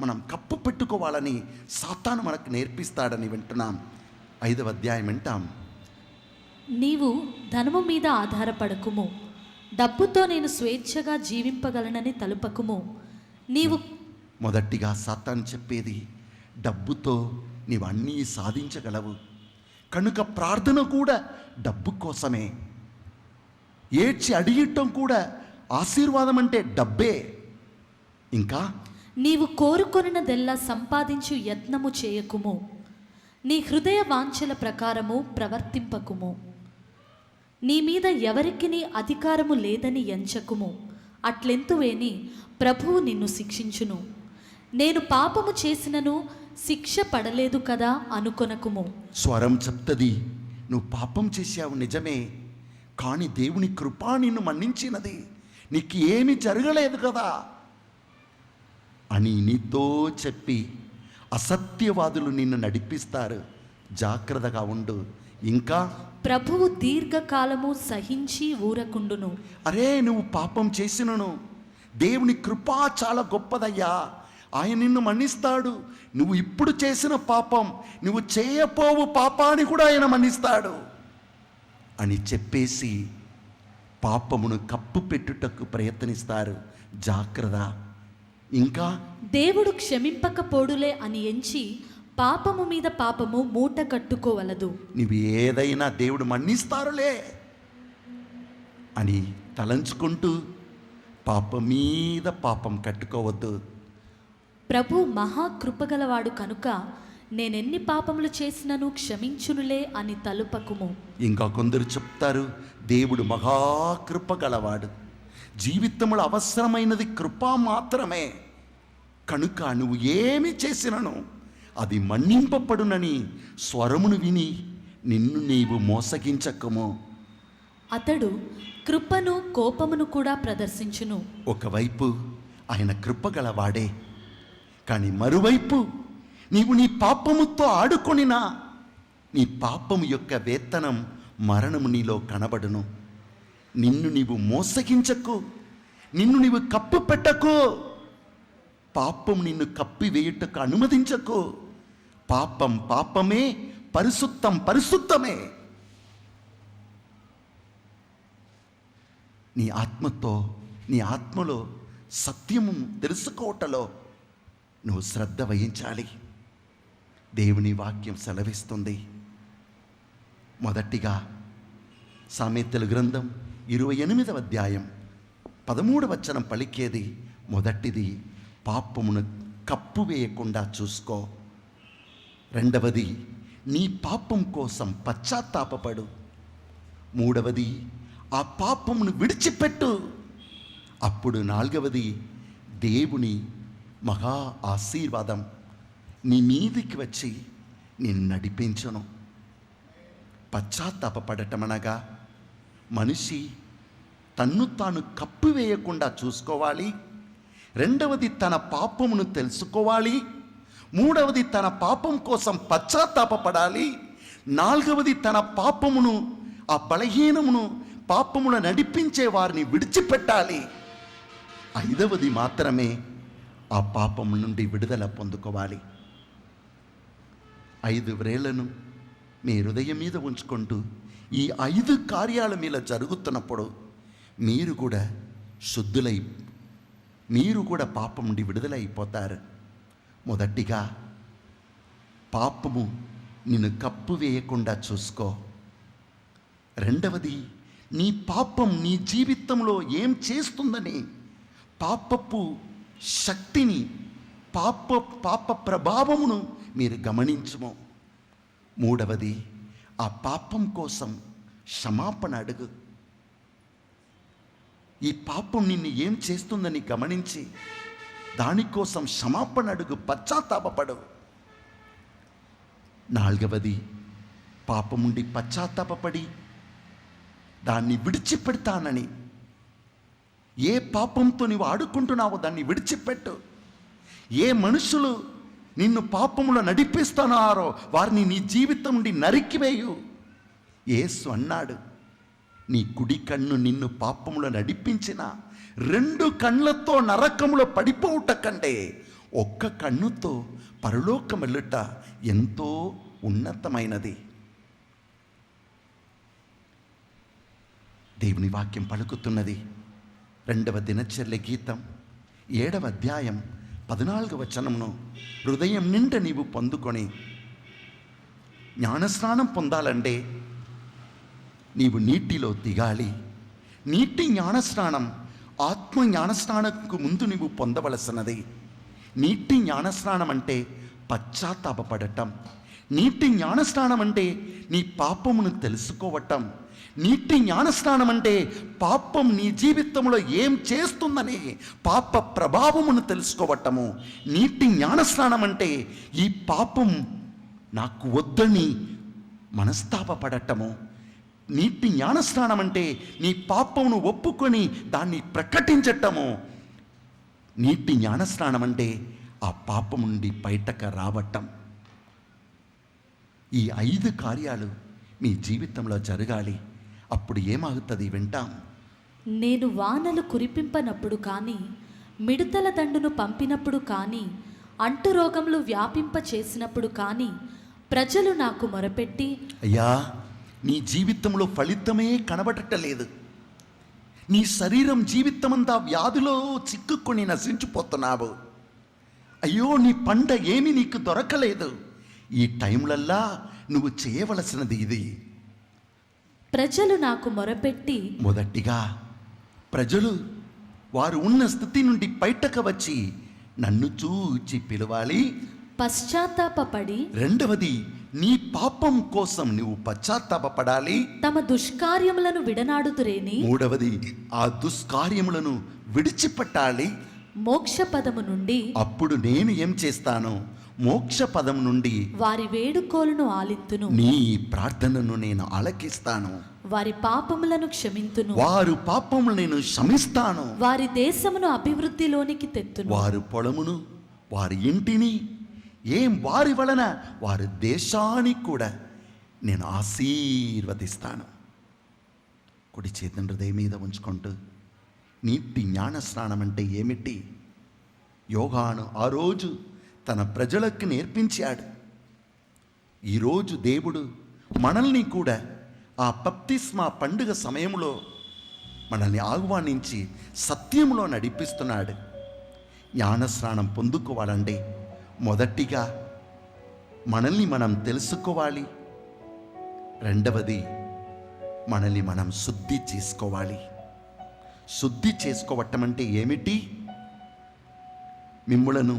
మనం కప్పు పెట్టుకోవాలని సాతాను మనకు నేర్పిస్తాడని వింటున్నాం. 5వ అధ్యాయం వింటాం. నీవు ధనము మీద ఆధారపడకుము, డబ్బుతో నేను స్వేచ్ఛగా జీవింపగలనని తలుపకుము. నీవు మొదటిగా సాతాను చెప్పేది డబ్బుతో నీవు అన్నీ సాధించగలవు, కనుక ప్రార్థన కూడా డబ్బు కోసమే. ఏడ్చి అడిగటం కూడా ఆశీర్వాదం అంటే డబ్బే. ఇంకా నీవు కోరుకొనినదెల్లా సంపాదించు యత్నము చేయకుము, నీ హృదయ వాంఛల ప్రకారము ప్రవర్తింపకుము. నీ మీద ఎవరికి నీ అధికారము లేదని ఎంచకుము, అట్లెంతువేని ప్రభువు నిన్ను శిక్షించును. నేను పాపము చేసినను శిక్ష పడలేదు కదా అనుకొనకుము. స్వరం చెప్తది, నువ్వు పాపం చేశావు నిజమే, కానీ దేవుని కృప నిన్ను మన్నించినది, నీకు ఏమీ జరగలేదు కదా అని నీతో చెప్పి అసత్యవాదులు నిన్ను నడిపిస్తారు. జాగ్రత్తగా ఉండు. ఇంకా ప్రభువు దీర్ఘకాలము సహించి ఊరకుండును. అరే, నువ్వు పాపం చేసినను దేవుని కృప చాలా గొప్పదయ్యా, ఆయన నిన్ను మన్నిస్తాడు. నువ్వు ఇప్పుడు చేసిన పాపం, నువ్వు చేయపోవు పాపాన్ని కూడా ఆయన మన్నిస్తాడు అని చెప్పేసి పాపమును కప్పు పెట్టుటకు ప్రయత్నిస్తారు. జాగ్రత్త. ఇంకా దేవుడు క్షమింపకపోడులే అని ఎంచి పాపము మీద పాపము మూట కట్టుకోవలదు. నువ్వు ఏదైనా దేవుడు మన్నిస్తారులే అని తలంచుకుంటూ పాపం మీద పాపం కట్టుకోవద్దు. ప్రభు మహాకృపగలవాడు కనుక నేనెన్ని పాపములు చేసినను క్షమించునులే అని తలుపకుము. ఇంకా కొందరు చెప్తారు దేవుడు మహాకృప గలవాడు, జీవితంలో అవసరమైనది కృప మాత్రమే, కనుక నువ్వు ఏమి చేసినను అది మన్నింపబడునని స్వరమును విని నిన్ను నీవు మోసగించకము. అతడు కృపను కోపమును కూడా ప్రదర్శించును. ఒకవైపు ఆయన కృపగలవాడే, కానీ మరువైపు నీవు నీ పాపముతో ఆడుకొనినా నీ పాపము యొక్క వేతనం మరణము నీలో కనబడును. నిన్ను నీవు మోసగించకు, నిన్ను నీవు కప్పు పెట్టకు, పాపం నిన్ను కప్పివేయుటకు అనుమతించకు. పాపం పాపమే, పరిశుద్ధం పరిశుద్ధమే. నీ ఆత్మతో, నీ ఆత్మలో సత్యము తెలుసుకోవటలో నువ్వు శ్రద్ధ వహించాలి. దేవుని వాక్యం సెలవిస్తుంది. మొదటిగా సామెతల గ్రంథం 28వ అధ్యాయం 13వ వచనం పలికేది మొదటిది, పాపమును కప్పువేయకుండా చూసుకో. రెండవది, నీ పాపం కోసం పశ్చాత్తాపపడు. మూడవది, ఆ పాపమును విడిచిపెట్టు. అప్పుడు నాలుగవది, దేవుని మహా ఆశీర్వాదం నీ మీదికి వచ్చి నిన్ను నడిపించును. పశ్చాత్తాపపడటం అనగా మనిషి తన్ను తాను కప్పివేయకుండా చూసుకోవాలి. రెండవది, తన పాపమును తెలుసుకోవాలి. మూడవది, తన పాపం కోసం పశ్చాత్తాపపడాలి. నాలుగవది, తన పాపమును, ఆ బలహీనమును, పాపమును నడిపించే వారిని విడిచిపెట్టాలి. ఐదవది మాత్రమే ఆ పాపం నుండి విడుదల పొందుకోవాలి. 5 వ్రేళ్లను మీ హృదయం మీద ఉంచుకుంటూ ఈ 5 కార్యాల మీద జరుగుతున్నప్పుడు మీరు కూడా శుద్ధులై, మీరు కూడా పాపం నుండి విడుదలైపోతారు. మొదటిగా, పాపము నిన్ను కప్పు వేయకుండా చూసుకో. రెండవది, నీ పాపం నీ జీవితంలో ఏం చేస్తుందని పాపపు శక్తిని, పాప ప్రభావమును మీరు గమనించము. మూడవది, ఆ పాపం కోసం క్షమాపణ అడుగు. ఈ పాపం నిన్ను ఏం చేస్తుందని గమనించి దానికోసం క్షమాపణ అడుగు, పశ్చాత్తాపపడు. నాలుగవది, పాపం నుండి పశ్చాత్తాపపడి దాన్ని విడిచిపెడతానని. ఏ పాపంతో నీవు ఆడుకుంటున్నావో దాన్ని విడిచిపెట్టు. ఏ మనుషులు నిన్ను పాపములో నడిపిస్తున్నారో వారిని నీ జీవితం నుండి నరికివేయు. యేసు అన్నాడు, నీ కుడి కన్ను నిన్ను పాపములో నడిపించిన 2 కళ్ళతో నరకములో పడిపోవుట కంటే ఒక్క కన్నుతో పరలోకం వెళ్ళుట ఎంతో ఉన్నతమైనది. దేవుని వాక్యం పలుకుతున్నది. 2వ దినచర్య గీతం 7వ అధ్యాయం 14వ వచనమును హృదయం నిండా నీవు పొందుకొని జ్ఞానస్నానం పొందాలంటే నీవు నీటిలో దిగాలి. నీటి జ్ఞానస్నానం ఆత్మ జ్ఞానస్నానంకు ముందు నీవు పొందవలసినది. నీటి జ్ఞానస్నానం అంటే పశ్చాత్తాపపడటం. నీటి జ్ఞానస్నానం అంటే నీ పాపమును తెలుసుకోవటం. నీటి జ్ఞానస్నానం అంటే పాపం నీ జీవితంలో ఏం చేస్తుందని పాప ప్రభావమును తెలుసుకోవటము. నీటి జ్ఞానస్నానం అంటే ఈ పాపం నాకు వద్దని మనస్తాపపడటము. నీటి జ్ఞానస్నానం అంటే నీ పాపమును ఒప్పుకొని దాన్ని ప్రకటించటము. నీటి జ్ఞానస్నానం అంటే ఆ పాపం నుండి బయటకు రావటం. ఈ 5 కార్యాలు మీ జీవితంలో జరగాలి. అప్పుడు ఏమవుతుంది వింటాం. నేను వానలు కురిపింపనప్పుడు కానీ, మిడతల దండును పంపినప్పుడు కానీ, అంటురోగములు వ్యాపింప చేసినప్పుడు కానీ ప్రజలు నాకు మొరపెట్టి, అయ్యా నీ జీవితంలో ఫలితమే కనబడటలేదు. నీ శరీరం జీవితమంతా వ్యాధిలో చిక్కుకొని నశించిపోతున్నావు. అయ్యో నీ పంట ఏమీ నీకు దొరకలేదు. ఈ టైంలల్లా నువ్వు చేయవలసినది ఇది. ప్రజలు నాకు మొరపెట్టి, మొదటిగా ప్రజలు వారు ఉన్న స్థితి నుండి బయటకు వచ్చి నన్ను చూచి పిలవాలి. పశ్చాత్తాపపడి, రెండవది నీ పాపం కోసం నువ్వు పశ్చాత్తాపపడాలి. తమ దుష్కార్యములను విడనాడుదురేని, మూడవది ఆ దుష్కార్యములను విడిచిపెట్టాలి. మోక్ష పదము నుండి, అప్పుడు నేను ఏం చేస్తాను, మోక్ష పదం నుండి వారి వేడుకోలును ఆలింతును, నీ ప్రార్థనను నేను ఆలకిస్తాను. వారి పాపములను క్షమింతును, వారు పాపములు నేను క్షమిస్తాను. వారి దేశమును అభివృద్ధిలోనికి తెత్తును, వారు పొలమును వారి ఇంటిని ఏం వారి వలన వారి దేశానికి కూడా నేను ఆశీర్వదిస్తాను. కుడి చేతిని హృదయం మీద ఉంచుకుంటూ నీటి జ్ఞాన స్నానం అంటే ఏమిటి? యోహాను ఆ రోజు తన ప్రజలకు నేర్పించాడు. ఈరోజు దేవుడు మనల్ని కూడా ఆ బప్తిస్మా పండుగ సమయంలో మనల్ని ఆహ్వానించి సత్యంలో నడిపిస్తున్నాడు. జ్ఞానస్నానం పొందుకోవాలంటే మొదటిగా మనల్ని మనం తెలుసుకోవాలి. రెండవది మనల్ని మనం శుద్ధి చేసుకోవాలి. శుద్ధి చేసుకోవటం అంటే ఏమిటి? మిమ్ములను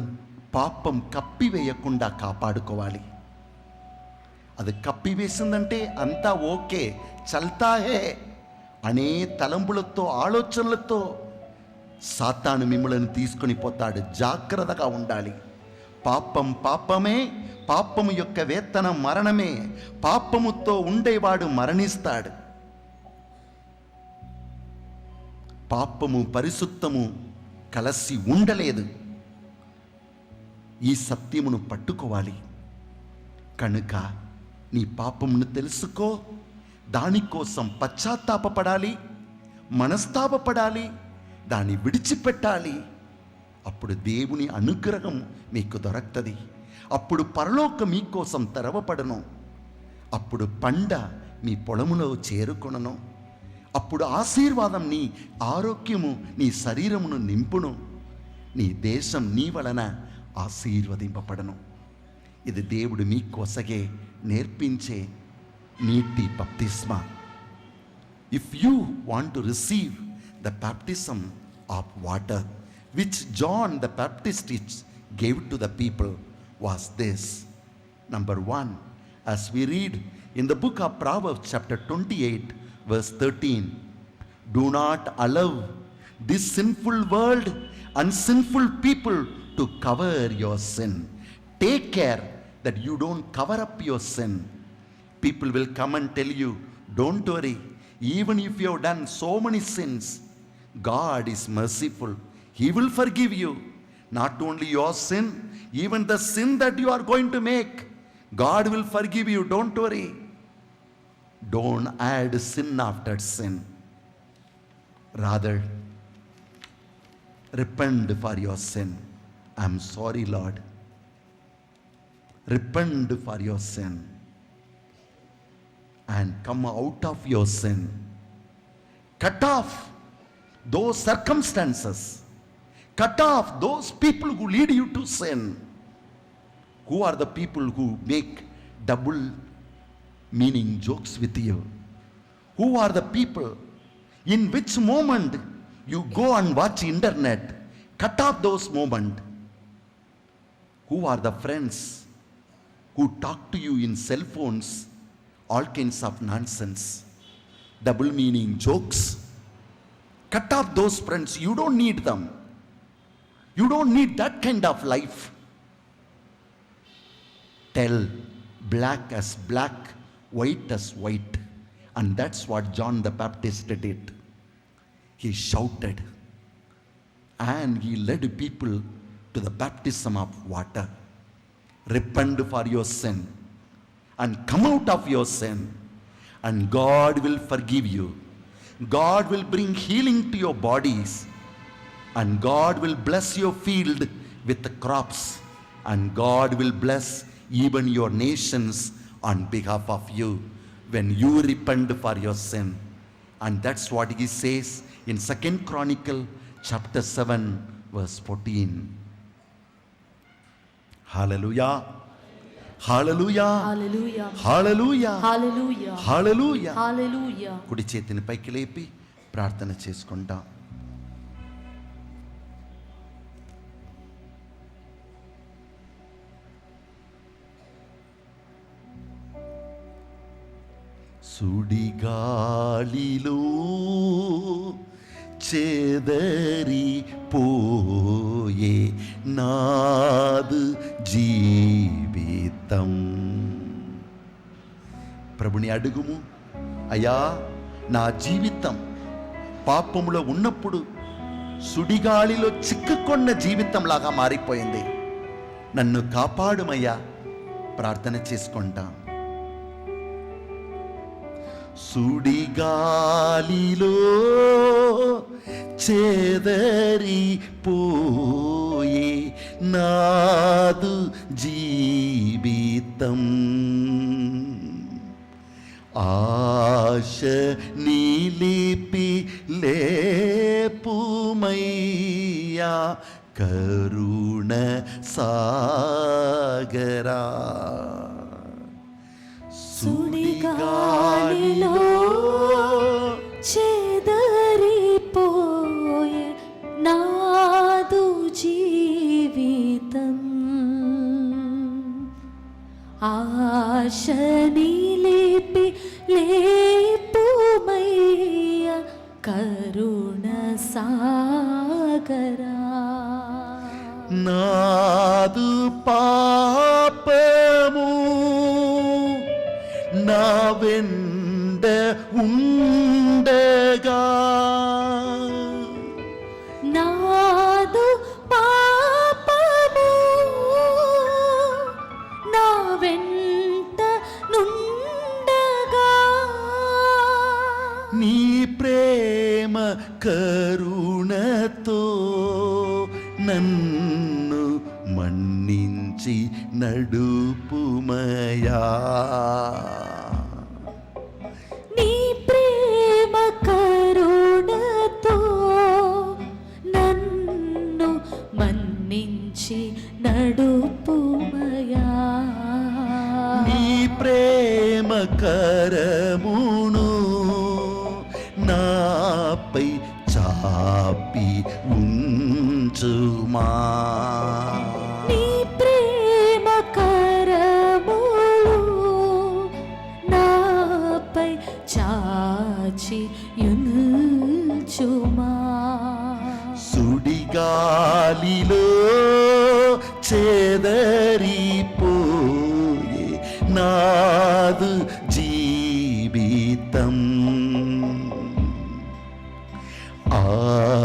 పాపం కప్పివేయకుండా కాపాడుకోవాలి. అది కప్పివేసిందంటే అంతా ఓకే, చల్తాహే అనే తలంపులతో ఆలోచనలతో సాతాను మిమ్మల్ని తీసుకొని పోతాడు. జాగ్రత్తగా ఉండాలి. పాపం పాపమే, పాపము యొక్క వేతనం మరణమే. పాపముతో ఉండేవాడు మరణిస్తాడు. పాపము పరిశుద్ధము కలిసి ఉండలేదు. ఈ సత్యమును పట్టుకోవాలి. కనుక నీ పాపమును తెలుసుకో, దానికోసం పశ్చాత్తాపపడాలి, మనస్తాపపడాలి, దాన్ని విడిచిపెట్టాలి. అప్పుడు దేవుని అనుగ్రహం మీకు దొరకతుంది. అప్పుడు పరలోకం మీకోసం తెరవబడను. అప్పుడు పంట మీ పొలములో చేరుకొనను. అప్పుడు ఆశీర్వాదం నీ ఆరోగ్యము నీ శరీరమును నింపును. నీ దేశం నీ వలన ఆశీర్వదింపబడను. ఇది దేవుడు మీకోసగే నేర్పించే నీటి బప్తిస్మా. If you want to receive the baptism of water which John the Baptist gave to the people was this. Number 1, as we read in the book of Proverbs chapter 28 verse 13, do not allow this sinful world and sinful people to cover your sin. Take care that you don't cover up your sin. People will come and tell you, don't worry, even if you have done so many sins, God is merciful. He will forgive you. Not only your sin, even the sin that you are going to make, God will forgive you. Don't worry. Don't add sin after sin. Rather, repent for your sin. I'm sorry, Lord. Repent for your sin and come out of your sin. Cut off those circumstances. Cut off those people who lead you to sin. Who are the people who make double meaning jokes with you? Who are the people in which moment you go and watch internet? Cut off those moments. Who are the friends who talk to you in cell phones, all kinds of nonsense, double meaning jokes? Cut off those friends. You don't need them. You don't need that kind of life. Tell black as black, white as white. And that's what John the Baptist did. He shouted and he led people to the baptism of water. Repent for your sin and come out of your sin, and God will forgive you. God will bring healing to your bodies, and God will bless your field with the crops, and God will bless even your nations on behalf of you when you repent for your sin. And that's what he says in 2 Chronicle chapter 7 verse 14. Hallelujah. Hallelujah. Hallelujah, Hallelujah. Hallelujah, Hallelujah. హల్లెలూయా. కుడి చేతిని పైకి లేపి ప్రార్థన చేసుకుంటాం. సుడిగాలిలో చెదరి పోయే నాదు జీవితం. ప్రభుని అడుగుము, అయ్యా నా జీవితం పాపములో ఉన్నప్పుడు సుడిగాలిలో చిక్కుకొన్న జీవితంలాగా మారిపోయింది. నన్ను కాపాడుమయ్యా. ప్రార్థన చేసుకుంటాం. సుడిగాలిలో చెదరి పోయే నాదు జీవితం. ఆశ నిలిపి లేపుమయ్యా కరుణ సాగరా. సుడిగాలిలో చెదరిపోయే నాదు జీవితం. ఆశ నిలిపి లేపుమయ్యా కరుణ సాగరా. నాదు పాపము నా వెంట ఉండగా, నాదు పాపము నా వెంట నుండగా, నీ ప్రేమ కరుణతో నన్ను మన్నించి నడుపుమయా. నీ ప్రేమ కరుణతో నన్ను మన్నించి నడుపుమయా. నీ ప్రేమ కరమును నాపై చాపి ఉంచుమా. నీ ప్రేమ కరములు నాపై చాచి యుంచుమా. సుడిగాలిలో చెదరిపోయే నాదు జీవితం.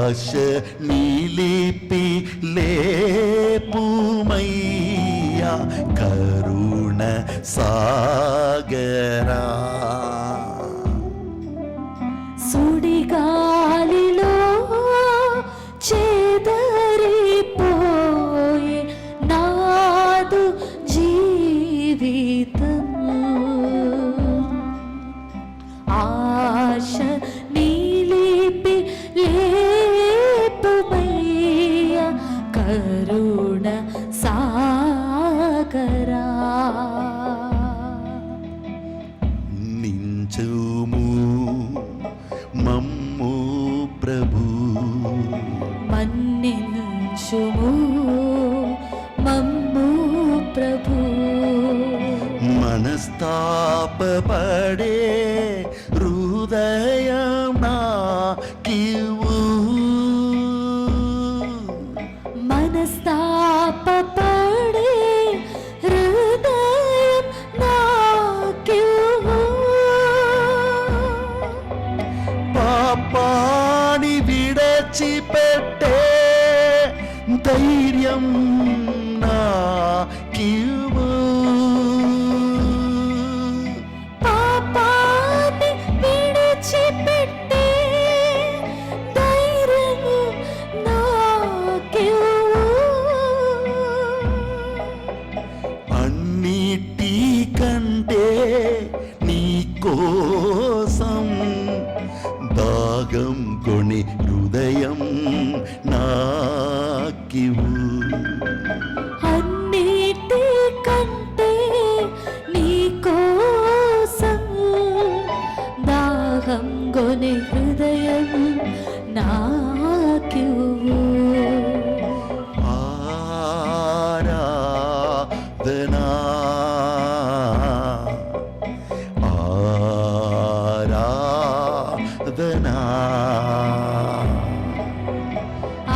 ఆశ నిలిపి లేపుమయ్యా కరుణ సాగరా. సుడిగాలిలో చెదరిపోయే నాదు జీవితం, ఆశ నిలిపి లేపుమయ్యా కరుణ సాగరా. నించుము మమ్ము ప్రభు, మన్నించుము మమ్ము ప్రభు. మనస్తాపపడే హృదయం నాకివ్వు, మనస్తాపపడే హృదయం నాకివ్వు. పాపాని విడచిపెట్టే ధైర్యం నాకివ్వు, పాపాన్ని విడిచిపెట్టే ధైర్యం నాకివ్వు. అన్నిటికంటే నీ కోసం దాగం కొని హృదయం నాకివ్వు, అన్నిటికంటే నీ కోసం దాహం గొని హృదయం నాకివ్వు. ఆరాధనా ఆరాధనా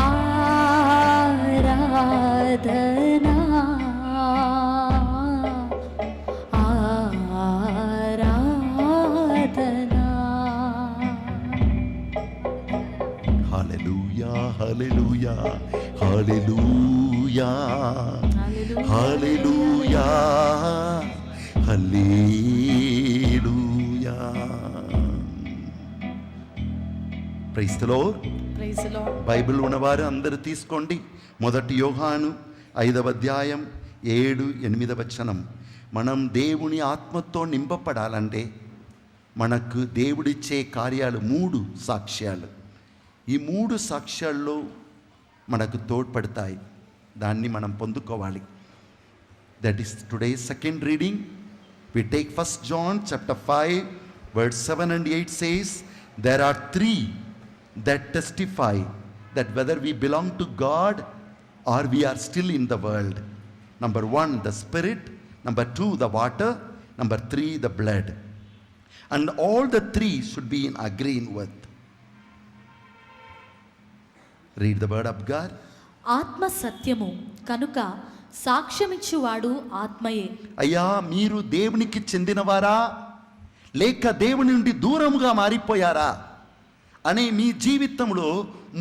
ఆరాధనా ఆరాధనా. Hallelujah hallelujah hallelujah hallelujah hallelujah. Praise the Lord. Praise the Lord. Bible ఉన్నవారు అందరూ తీసుకోండి. 1 యోహాను 5వ అధ్యాయం 7, 8 వచనం. మనం దేవుని ఆత్మతో నింపబడాలంటే మనకు దేవుడిచ్చే కార్యాలు 3 సాక్ష్యాలు. ఈ 3 సాక్ష్యాల్లో మనకు తోడ్పడతాయి, దాన్ని మనం పొందుకోవాలి. That is today's second reading. We take 1 John chapter 5 verse 7 and 8 says, there are 3 that testify that whether we belong to God or we are still in the world. Number 1, the spirit. Number 2, the water. Number 3, the blood. And all the 3 should be in agreeing with. Read the word of God. ఆత్మ సత్యము కనుక సాక్ష్యమిచ్చువాడు ఆత్మయే. అయ్యా, మీరు దేవునికి చెందినవారా లేక దేవుని నుండి దూరముగా మారిపోయారా అనే మీ జీవితంలో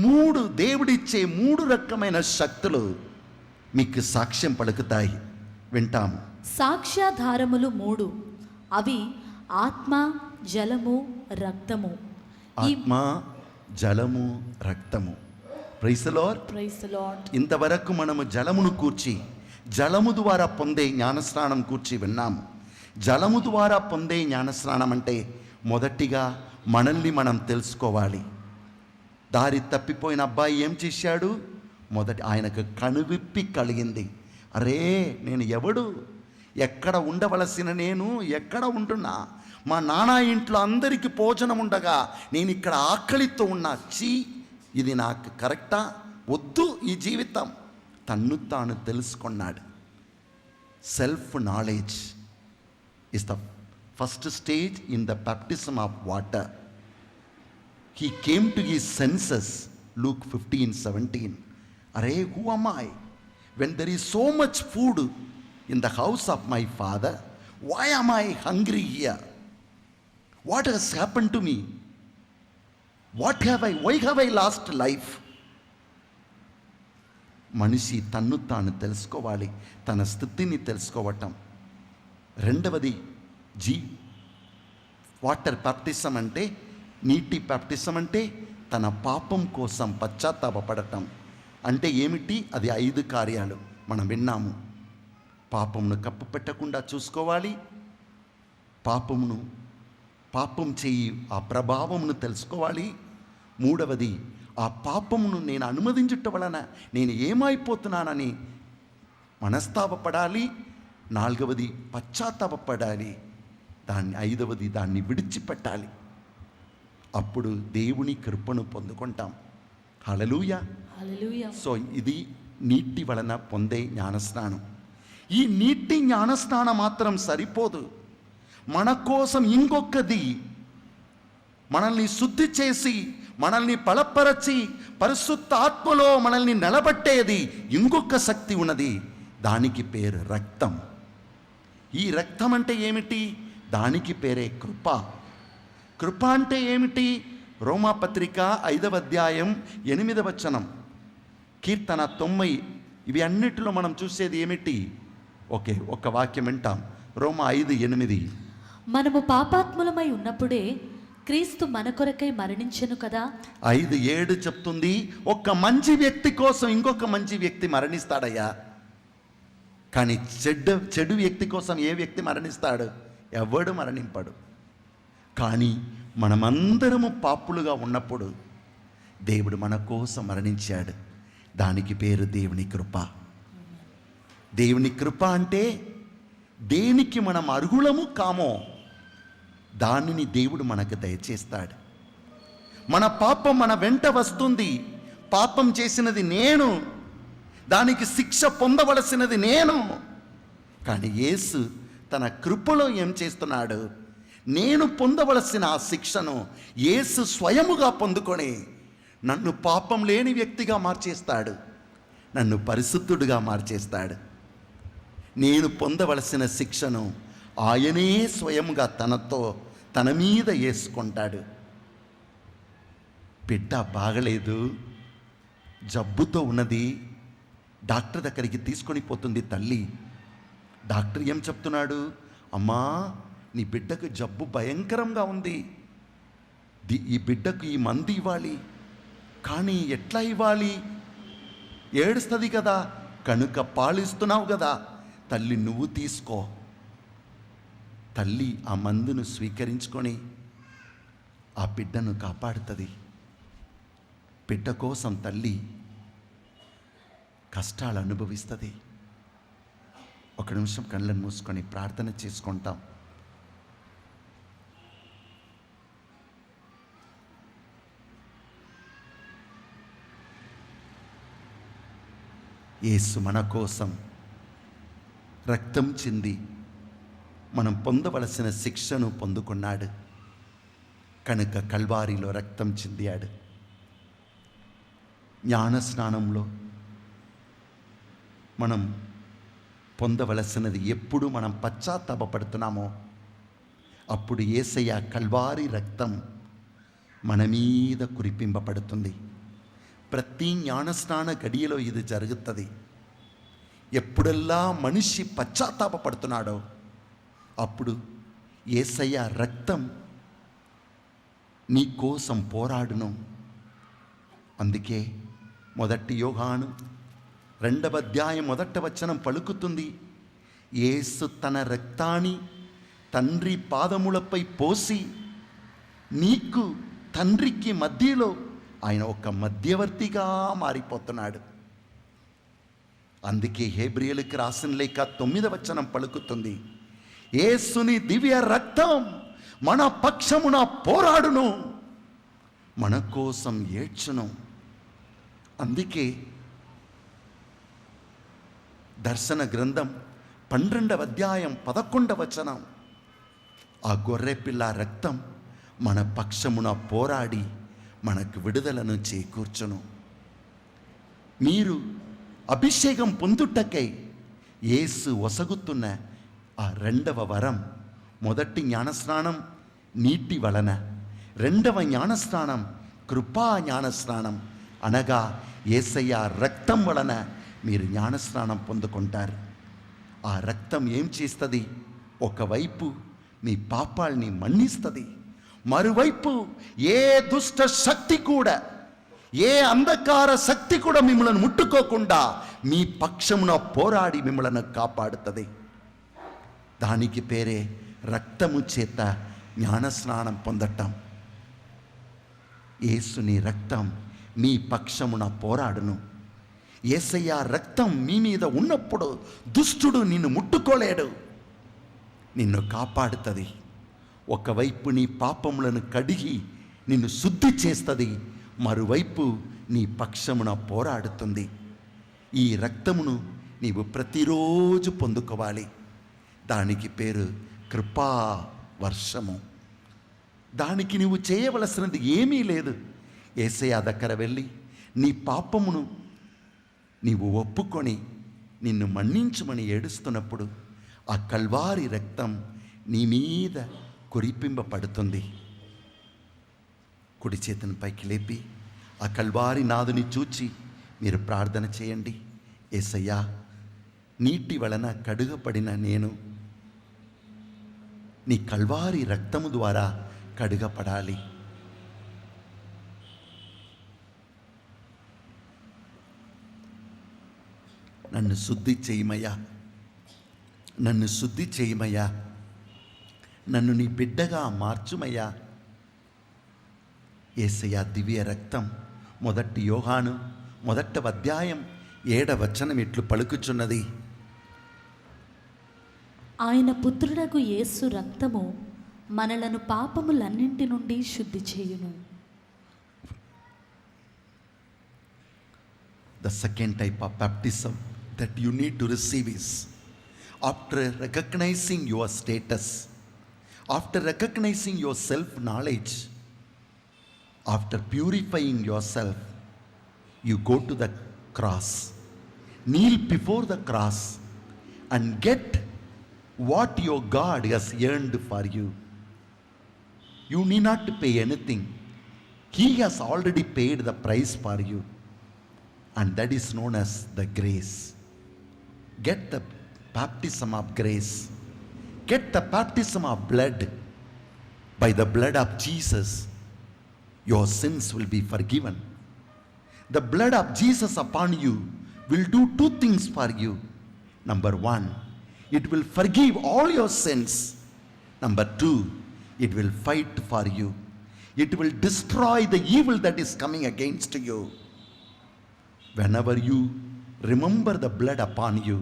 3 దేవుడిచ్చే 3 రకమైన శక్తులు మీకు సాక్ష్యం పలుకుతాయి. వింటాము. సాక్ష్యాధారములు 3, అవి ఆత్మ, జలము, రక్తము. ఆత్మ, జలము, రక్తము. Praise the Lord. Praise the Lord. ఇంతవరకు మనము జలమును కూర్చి, జలము ద్వారా పొందే జ్ఞానస్నానం కూర్చి విన్నాము. జలము ద్వారా పొందే జ్ఞానస్నానం అంటే మొదటిగా మనల్ని మనం తెలుసుకోవాలి. దారి తప్పిపోయిన అబ్బాయి ఏం చేశాడు? ఆయనకు కనువిప్పి కలిగింది. అరే, నేను ఎవడు? ఎక్కడ ఉండవలసిన నేను ఎక్కడ ఉంటున్నా? మా నాన్న ఇంట్లో అందరికీ భోజనం ఉండగా నేను ఇక్కడ ఆకలితో ఉన్నా. ఇది నాకు కరెక్టా? వద్దు ఈ జీవితం. తన్ను తాను తెలుసుకున్నాడు. Self knowledge is the first stage in the baptism of water. He came to his senses. Luke 15:17. Arey, who am I? When there is so much food in the house of my father, why am I hungry here? What has happened to me? Why have I lost life? మనిషి తన్ను తాను తెలుసుకోవాలి, తన స్థితిని తెలుసుకోవటం. రెండవది water baptism అంటే, నీటి బాప్టిజం అంటే తన పాపం కోసం పశ్చాత్తాపపడటం. అంటే ఏమిటి? అది 5 కార్యాలు మనం విన్నాము. పాపమును కప్పు పెట్టకుండా చూసుకోవాలి, పాపం చేయి ఆ ప్రభావమును తెలుసుకోవాలి. మూడవది, ఆ పాపమును నేను అనుమతించుట వలన నేను ఏమైపోతున్నానని మనస్తాపపడాలి. నాలుగవది, పశ్చాత్తాపపడాలి. ఐదవది, దాన్ని విడిచిపెట్టాలి. అప్పుడు దేవుని కృపను పొందుకుంటాం. హల్లెలూయా. హల్లెలూయా. సో ఇది నీటి వలన పొందే జ్ఞానస్నానం. ఈ నీటి జ్ఞానస్నానం మాత్రం సరిపోదు. మన కోసం ఇంకొకది, మనల్ని శుద్ధి చేసి మనల్ని బలపరచి పరిశుద్ధ ఆత్మలో మనల్ని నిలబట్టేది ఇంకొక శక్తి ఉన్నది. దానికి పేరు రక్తం. ఈ రక్తం అంటే ఏమిటి? దానికి పేరే కృప. కృప అంటే ఏమిటి? రోమాపత్రిక 5వ అధ్యాయం 8వ వచనం, కీర్తన 90, ఇవి అన్నిటిలో మనం చూసేది ఏమిటి? ఒక వాక్యం వింటాం. రోమా 5:8. మనము పాపాత్ములమై ఉన్నప్పుడే క్రీస్తు మన కొరకై మరణించెను కదా. 5:7 చెప్తుంది, ఒక మంచి వ్యక్తి కోసం ఇంకొక మంచి వ్యక్తి మరణిస్తాడయ్యా. కానీ చెడు వ్యక్తి కోసం ఏ వ్యక్తి మరణిస్తాడు? ఎవడు మరణింపడు. కానీ మనమందరము పాపులుగా ఉన్నప్పుడు దేవుడు మన కోసం మరణించాడు. దానికి పేరు దేవుని కృప. దేవుని కృప అంటే దేనికి మనం అర్హులము కామో దానిని దేవుడు మనకు దయచేస్తాడు. మన పాపం మన వెంట వస్తుంది. పాపం చేసినది నేను, దానికి శిక్ష పొందవలసినది నేను. కానీ యేసు తన కృపలో ఏం చేస్తున్నాడు? నేను పొందవలసిన ఆ శిక్షను యేసు స్వయముగా పొందుకొని నన్ను పాపం లేని వ్యక్తిగా మార్చేస్తాడు, నన్ను పరిశుద్ధుడిగా మార్చేస్తాడు. నేను పొందవలసిన శిక్షను ఆయనే స్వయంగా తన మీద వేసుకుంటాడు. బిడ్డ బాగలేదు, జబ్బుతో ఉన్నది, డాక్టర్ దగ్గరికి తీసుకొని పోతుంది తల్లి. డాక్టర్ ఏం చెప్తున్నాడు? అమ్మా, నీ బిడ్డకు జబ్బు భయంకరంగా ఉంది, ఈ బిడ్డకు ఈ మందు ఇవ్వాలి. కానీ ఎట్లా ఇవ్వాలి? ఏడుస్తుంది కదా, కనుక పాలిస్తున్నావు కదా, తల్లి నువ్వు తీసుకో. తల్లి ఆ మందును స్వీకరించుకొని ఆ బిడ్డను కాపాడుతుంది. బిడ్డ కోసం తల్లి కష్టాలు అనుభవిస్తుంది. ఒక నిమిషం కళ్ళను మూసుకొని ప్రార్థన చేసుకుంటాం. యేసు మన కోసం రక్తం చింది మనం పొందవలసిన శిక్షను పొందుకున్నాడు. కనుక కల్వారిలో రక్తం చిందాడు. జ్ఞాన స్నానంలో మనం పొందవలసినది ఎప్పుడు మనం పశ్చాత్తాపపడుతున్నామో అప్పుడు యేసయ్య కల్వారి రక్తం మన మీద కురిపింపబడుతుంది. ప్రతి జ్ఞానస్నాన గడియలో ఇది జరుగుతుంది. ఎప్పుడల్లా మనిషి పశ్చాత్తాపపడుతున్నాడో అప్పుడు యేసయ్య రక్తం నీ కోసం పోరాడును. అందుకే 1 యోహాను 2వ అధ్యాయం 1వ వచనం పలుకుతుంది, యేసు తన రక్తాన్ని తండ్రి పాదములపై పోసి నీకు తండ్రికి మధ్యలో ఆయన ఒక మధ్యవర్తిగా మారిపోతున్నాడు. అందుకే హెబ్రీయులకు రాసిన లేఖ 9వ వచనం పలుకుతుంది, యేసుని దివ్య రక్తం మన పక్షమున పోరాడును, మన కోసం ఏడ్చును. అందుకే దర్శన గ్రంథం 12వ అధ్యాయం 11వ వచనం, ఆ గొర్రెపిల్ల రక్తం మన పక్షమున పోరాడి మనకు విడుదలను చేకూర్చును. మీరు అభిషేకం పొందుటకై యేసు ఒసగుతున్న ఆ 2వ వరం, మొదటి జ్ఞానస్నానం నీటి వలన, 2వ జ్ఞానస్నానం కృపా జ్ఞానస్నానం అనగా యేసయ్య రక్తం వలన మీరు జ్ఞానస్నానం పొందుకుంటారు. ఆ రక్తం ఏం చేస్తుంది? ఒకవైపు మీ పాపాల్ని మన్నిస్తుంది, మరోవైపు ఏ దుష్ట శక్తి కూడా, ఏ అంధకార శక్తి కూడా మిమ్మల్ని ముట్టుకోకుండా మీ పక్షమున పోరాడి మిమ్మల్ని కాపాడుతుంది. దానికి పేరే రక్తము చేత జ్ఞానస్నానం పొందటం. యేసుని రక్తం మీ పక్షమున పోరాడును. యేసయ్య రక్తం మీ మీద ఉన్నప్పుడు దుష్టుడు నిన్ను ముట్టుకోలేడు, నిన్ను కాపాడుతుంది. ఒకవైపు నీ పాపములను కడిగి నిన్ను శుద్ధి చేస్తుంది, మరోవైపు నీ పక్షమున పోరాడుతుంది. ఈ రక్తమును నీవు ప్రతిరోజు పొందుకోవాలి. దానికి పేరు కృపా వర్షము. దానికి నువ్వు చేయవలసినది ఏమీ లేదు. యేసయ్య దగ్గర వెళ్ళి నీ పాపమును నీవు ఒప్పుకొని నిన్ను మన్నించమని ఏడుస్తున్నప్పుడు ఆ కల్వారి రక్తం నీ మీద కురిపింపబడుతుంది. కుడి చేతిని పైకి లేపి ఆ కల్వారి నాదుని చూచి మీరు ప్రార్థన చేయండి. యేసయ్యా, నీటి వలన కడుగపడిన నేను నీ కల్వారి రక్తము ద్వారా కడుగపడాలి. నన్ను శుద్ధి చేయమయ్యా, నన్ను శుద్ధి చేయమయ్యా, నన్ను నీ బిడ్డగా మార్చుమయ్యా. యేసయ్య దివ్య రక్తం 1 యోహాను 1వ అధ్యాయం 7వ వచనం ఇట్లు పలుకుచున్నది. ఆయన పుత్రుడగు యేసు రక్తము మనలను పాపములన్నింటి నుండి శుద్ధి చేయును. The second type of baptism that you need to receive is after recognizing your status, after recognizing your self-knowledge, after purifying yourself, you go to the cross, kneel before the cross and get what your God has earned for you. You need not to pay anything. He has already paid the price for you, and that is known as the grace. Get the baptism of grace. Get the baptism of blood. By the blood of Jesus, your sins will be forgiven. The blood of Jesus upon you will do 2 things for you. Number 1, it will forgive all your sins. Number 2, it will fight for you. It will destroy the evil that is coming against you. Whenever you remember the blood upon you,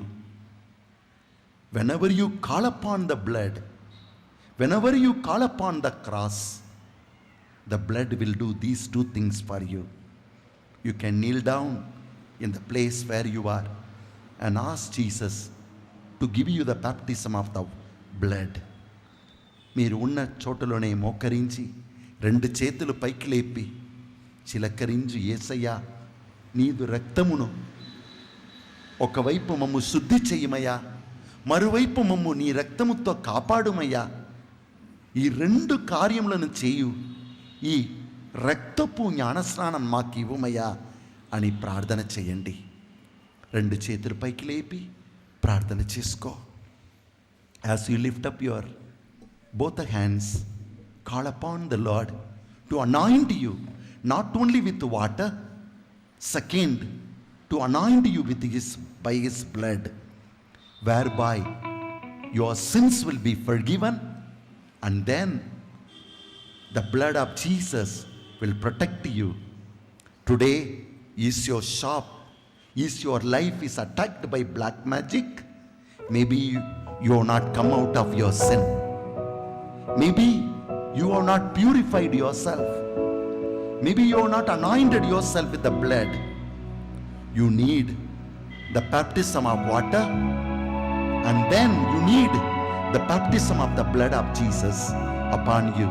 whenever you call upon the blood, whenever you call upon the cross, the blood will do these 2 things for you. You can kneel down in the place where you are and ask Jesus to give you the baptism of the blood. మీరు ఉన్న చోటలోనే మోకరించి 2 చేతులు పైకి లేపి చిలకరించు, యేసయ్యా నీదు రక్తమును ఒకవైపు మమ్ము శుద్ధి చెయ్యమయ్యా, మరోవైపు మమ్ము నీ రక్తముతో కాపాడుమయ్యా. ఈ 2 కార్యములను చేయు, ఈ రక్తపు జ్ఞానస్నానం మాకు ఇవ్వమయ్యా అని ప్రార్థన చేయండి. 2 చేతులు పైకి లేపి ప్రార్థన చేసుకో. As you lift up your both the hands, call upon the Lord to anoint you, not only with water, second, to anoint you with by his blood, whereby your sins will be forgiven, and then the blood of Jesus will protect you. Today is your shop, is your life is attacked by black magic. Maybe you have not come out of your sin. Maybe you have not purified yourself. Maybe you have not anointed yourself with the blood. You need the baptism of water, and then you need the baptism of the blood of Jesus upon you.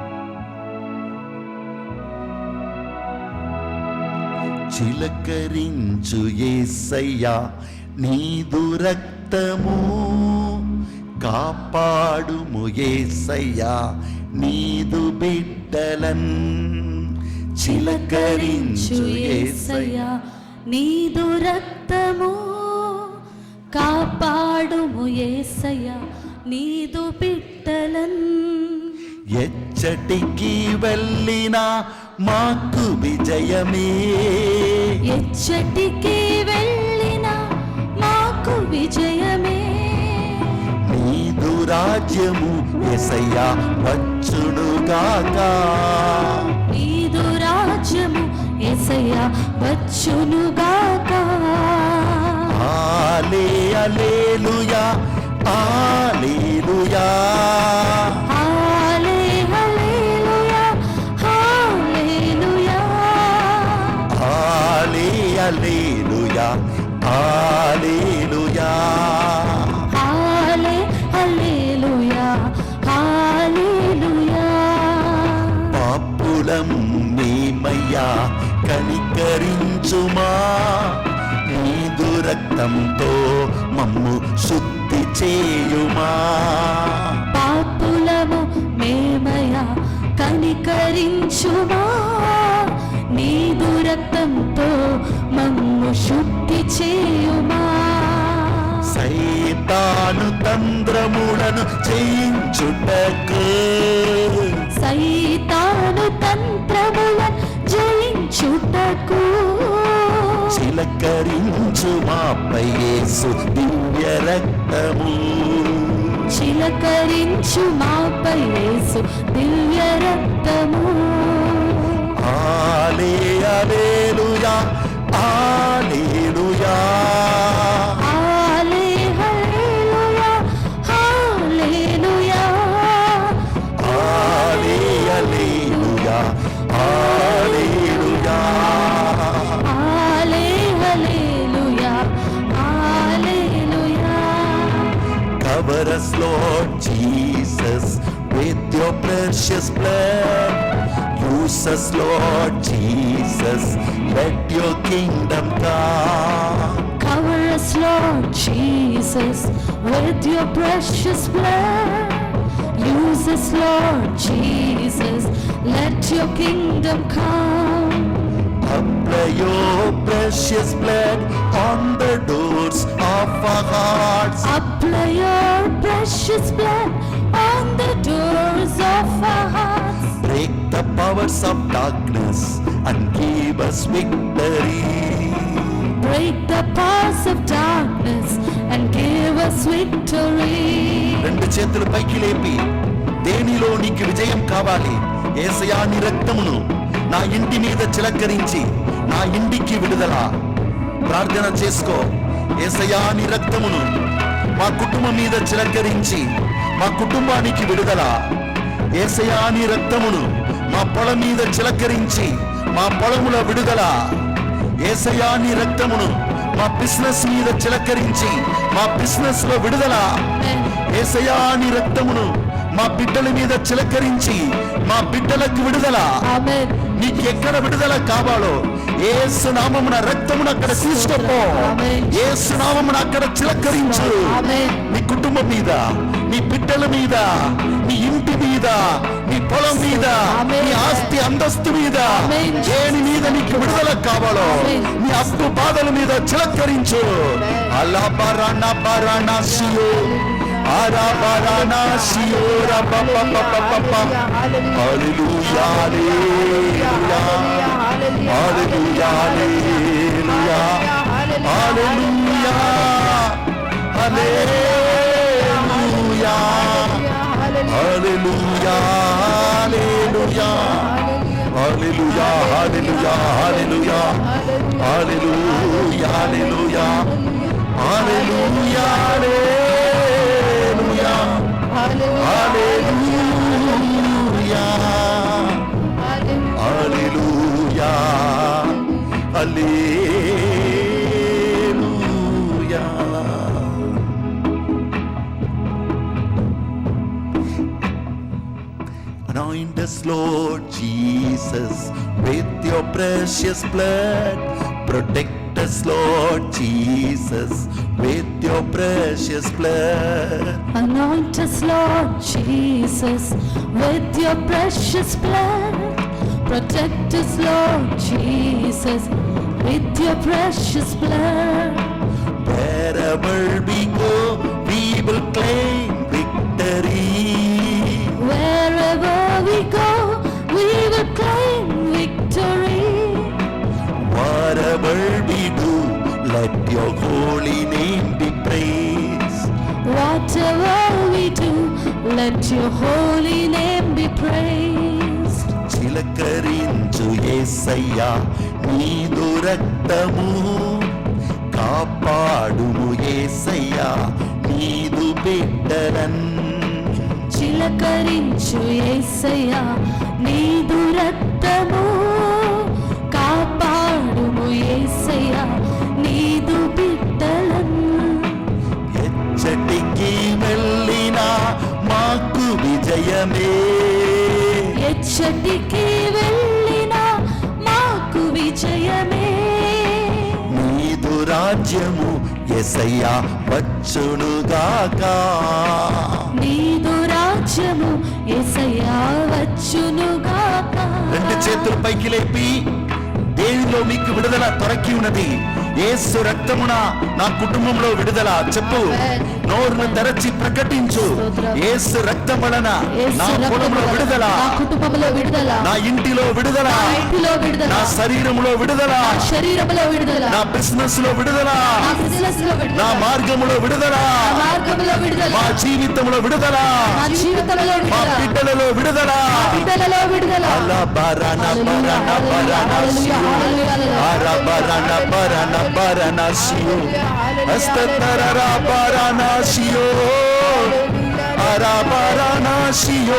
చిలకరించు యేసయ్యా నీదు రక్తము, కాపాడుము యేసయ్యా నీదు బిడ్డలన్. చిలకరించు యేసయ్యా నీదు రక్తము, కాపాడుము యేసయ్యా నీదు బిడ్డలన్. ఎచ్చటికి వెళ్ళినా మాకు విజయమే, ఎచ్చటికి వెళ్ళినా మాకు విజయమే. నీదు రాజ్యము యేసయ్యా వచ్చునుగాక, నీదు రాజ్యము యేసయ్యా వచ్చునుగాక. హల్లెలూయా hallelujah hallelujah hallelujah hallelujah hallelujah hallelujah హల్లెలూయా. పాపులం మేమయ్యా కనికరించుమా, నీదు రక్తంతో మమ్ము శుద్ధి చేయుమా. పాపులము మేమయా కనికరించుమా, నీదు రక్తంతో మమ్ము శుద్ధి చేయుమా. సైతాను తంత్రములను జయించుటకు, సైతాను తంత్రములను జయించుటకు, చిలకరించు మాపై యేసు దివ్య రక్తము, చిలకరించు మాపై యేసు దివ్య రక్తము. హల్లెలూయా hallelujah hallelujah hallelujah hallelujah hallelujah hallelujah hallelujah. Cover us, Lord Jesus, with your precious blood. Use us, Lord Jesus, let your kingdom come. Cover us, Lord Jesus, with your precious blood. Use us, Lord Jesus, let your kingdom come. Apply your precious blood on the doors of our hearts. Apply your precious blood on the doors of our hearts. Break the powers of darkness and give us victory. Break the powers of darkness and give us victory. రెండు చేతులు పైకి లేపి, దేనిలో నీకు విజయం కావాలి? యేసయ్యా నీ రక్తమును నా ఇంటి మీద చిలకరించి నా ఇంటికి విడుదల. ప్రార్థన చేసుకో. యేసయ్యా నీ రక్తమును మా కుటుంబం మీద చిలకరించి మా కుటుంబానికి విడుదల. యేసయ్యా నీ రక్తమును మా పొలం మీద చిలకరించి మా పొలముల విడుదల. యేసయ్యా నీ రక్తమును మా బిజినెస్ మీద చిలకరించి మా బిజినెస్ లో విడుదల. యేసయ్యా నీ రక్తమును మా బిడ్డల మీద చిలకరించి మా బిడ్డలకు విడుదల. ఆమేన్. నీకు ఎక్కడ విడుదల కావాలో యేసు నామమున రక్తమును అక్కడ తీసుకోపో. యేసు నామమున అక్కడ చిలకరించు. నీ కుటుంబం మీద, నీ బిడ్డల మీద, నీ ఇంటి మీద, నీ పొలం మీద, నీ ఆస్తి అంతస్తు మీద, దేని మీద నీకు విడుదల కావాలో నీ అప్పు బాధల మీద చిలకరించు. అలా బరానా బరానా సియో ఆరాబరానా సియో రబబబబబ. హల్లెలూయా hallelujah hallelujah hallelujah hallelujah hallelujah hallelujah hallelujah hallelujah hallelujah hallelujah hallelujah hallelujah hallelujah hallelujah hallelujah. Anoint us, Lord Jesus, with your precious blood. Protect us, Lord Jesus, with your precious blood. Anoint us, Lord Jesus, with your precious blood. Protect us, Lord Jesus, with your precious blood. Bear Wherever we go, we will claim victory. Wherever we go, we will claim victory. Whatever we do, let your holy name be praised. Whatever we do, let your holy name be praised. చిలకరించు యేసయ్యా నీదు రక్తము, కాపాడుము యేసయ్యా నీదు బిడ్డలన్. చిలకరించు యేసయ్యా నీదు రక్తము, కాపాడుము యేసయ్యా నీదు బిడ్డలను. ఎచ్చటికి వెళ్ళినా మాకు విజయమే, ఎచ్చటికి వెళ్ళినా మాకు విజయమే. నీదు రాజ్యము యేసయ్యా వచ్చునుగాక. నీదు రాజ్యము యేసయ్యా వచ్చునుగాక. రెండు చేతులు పైకి లేపి దేవునిలో మీకు విడుదల దొరికి ఉన్నది. యేసు రక్తమున నా కుటుంబంలో విడుదల చెప్పు. నోరును తెరచి ప్రకటించు. యేసు రక్తం వలన నా కుటుంబంలో విడుదల, నా కుటుంబంలో విడుదల, నా ఇంటిలో విడుదల, నా ఇంటిలో విడుదల, నా శరీరములో విడుదల, నా శరీరములో విడుదల, నా బిజినెస్ లో విడుదల, నా బిజినెస్ లో విడుదల, నా మార్గములో విడుదల, నా మార్గములో విడుదల, మా జీవితంలో విడుదల, నా జీవితంలో మా విడుదల, బిడ్డలలో విడుదల. నా బిడ్డలలో విడుదల. అలా బరాన బరాన బరాన సియో, అరా బరాన బరాన బరాన సియో, అస్తతరరా బరాన సియో, అరా బరాన సియో.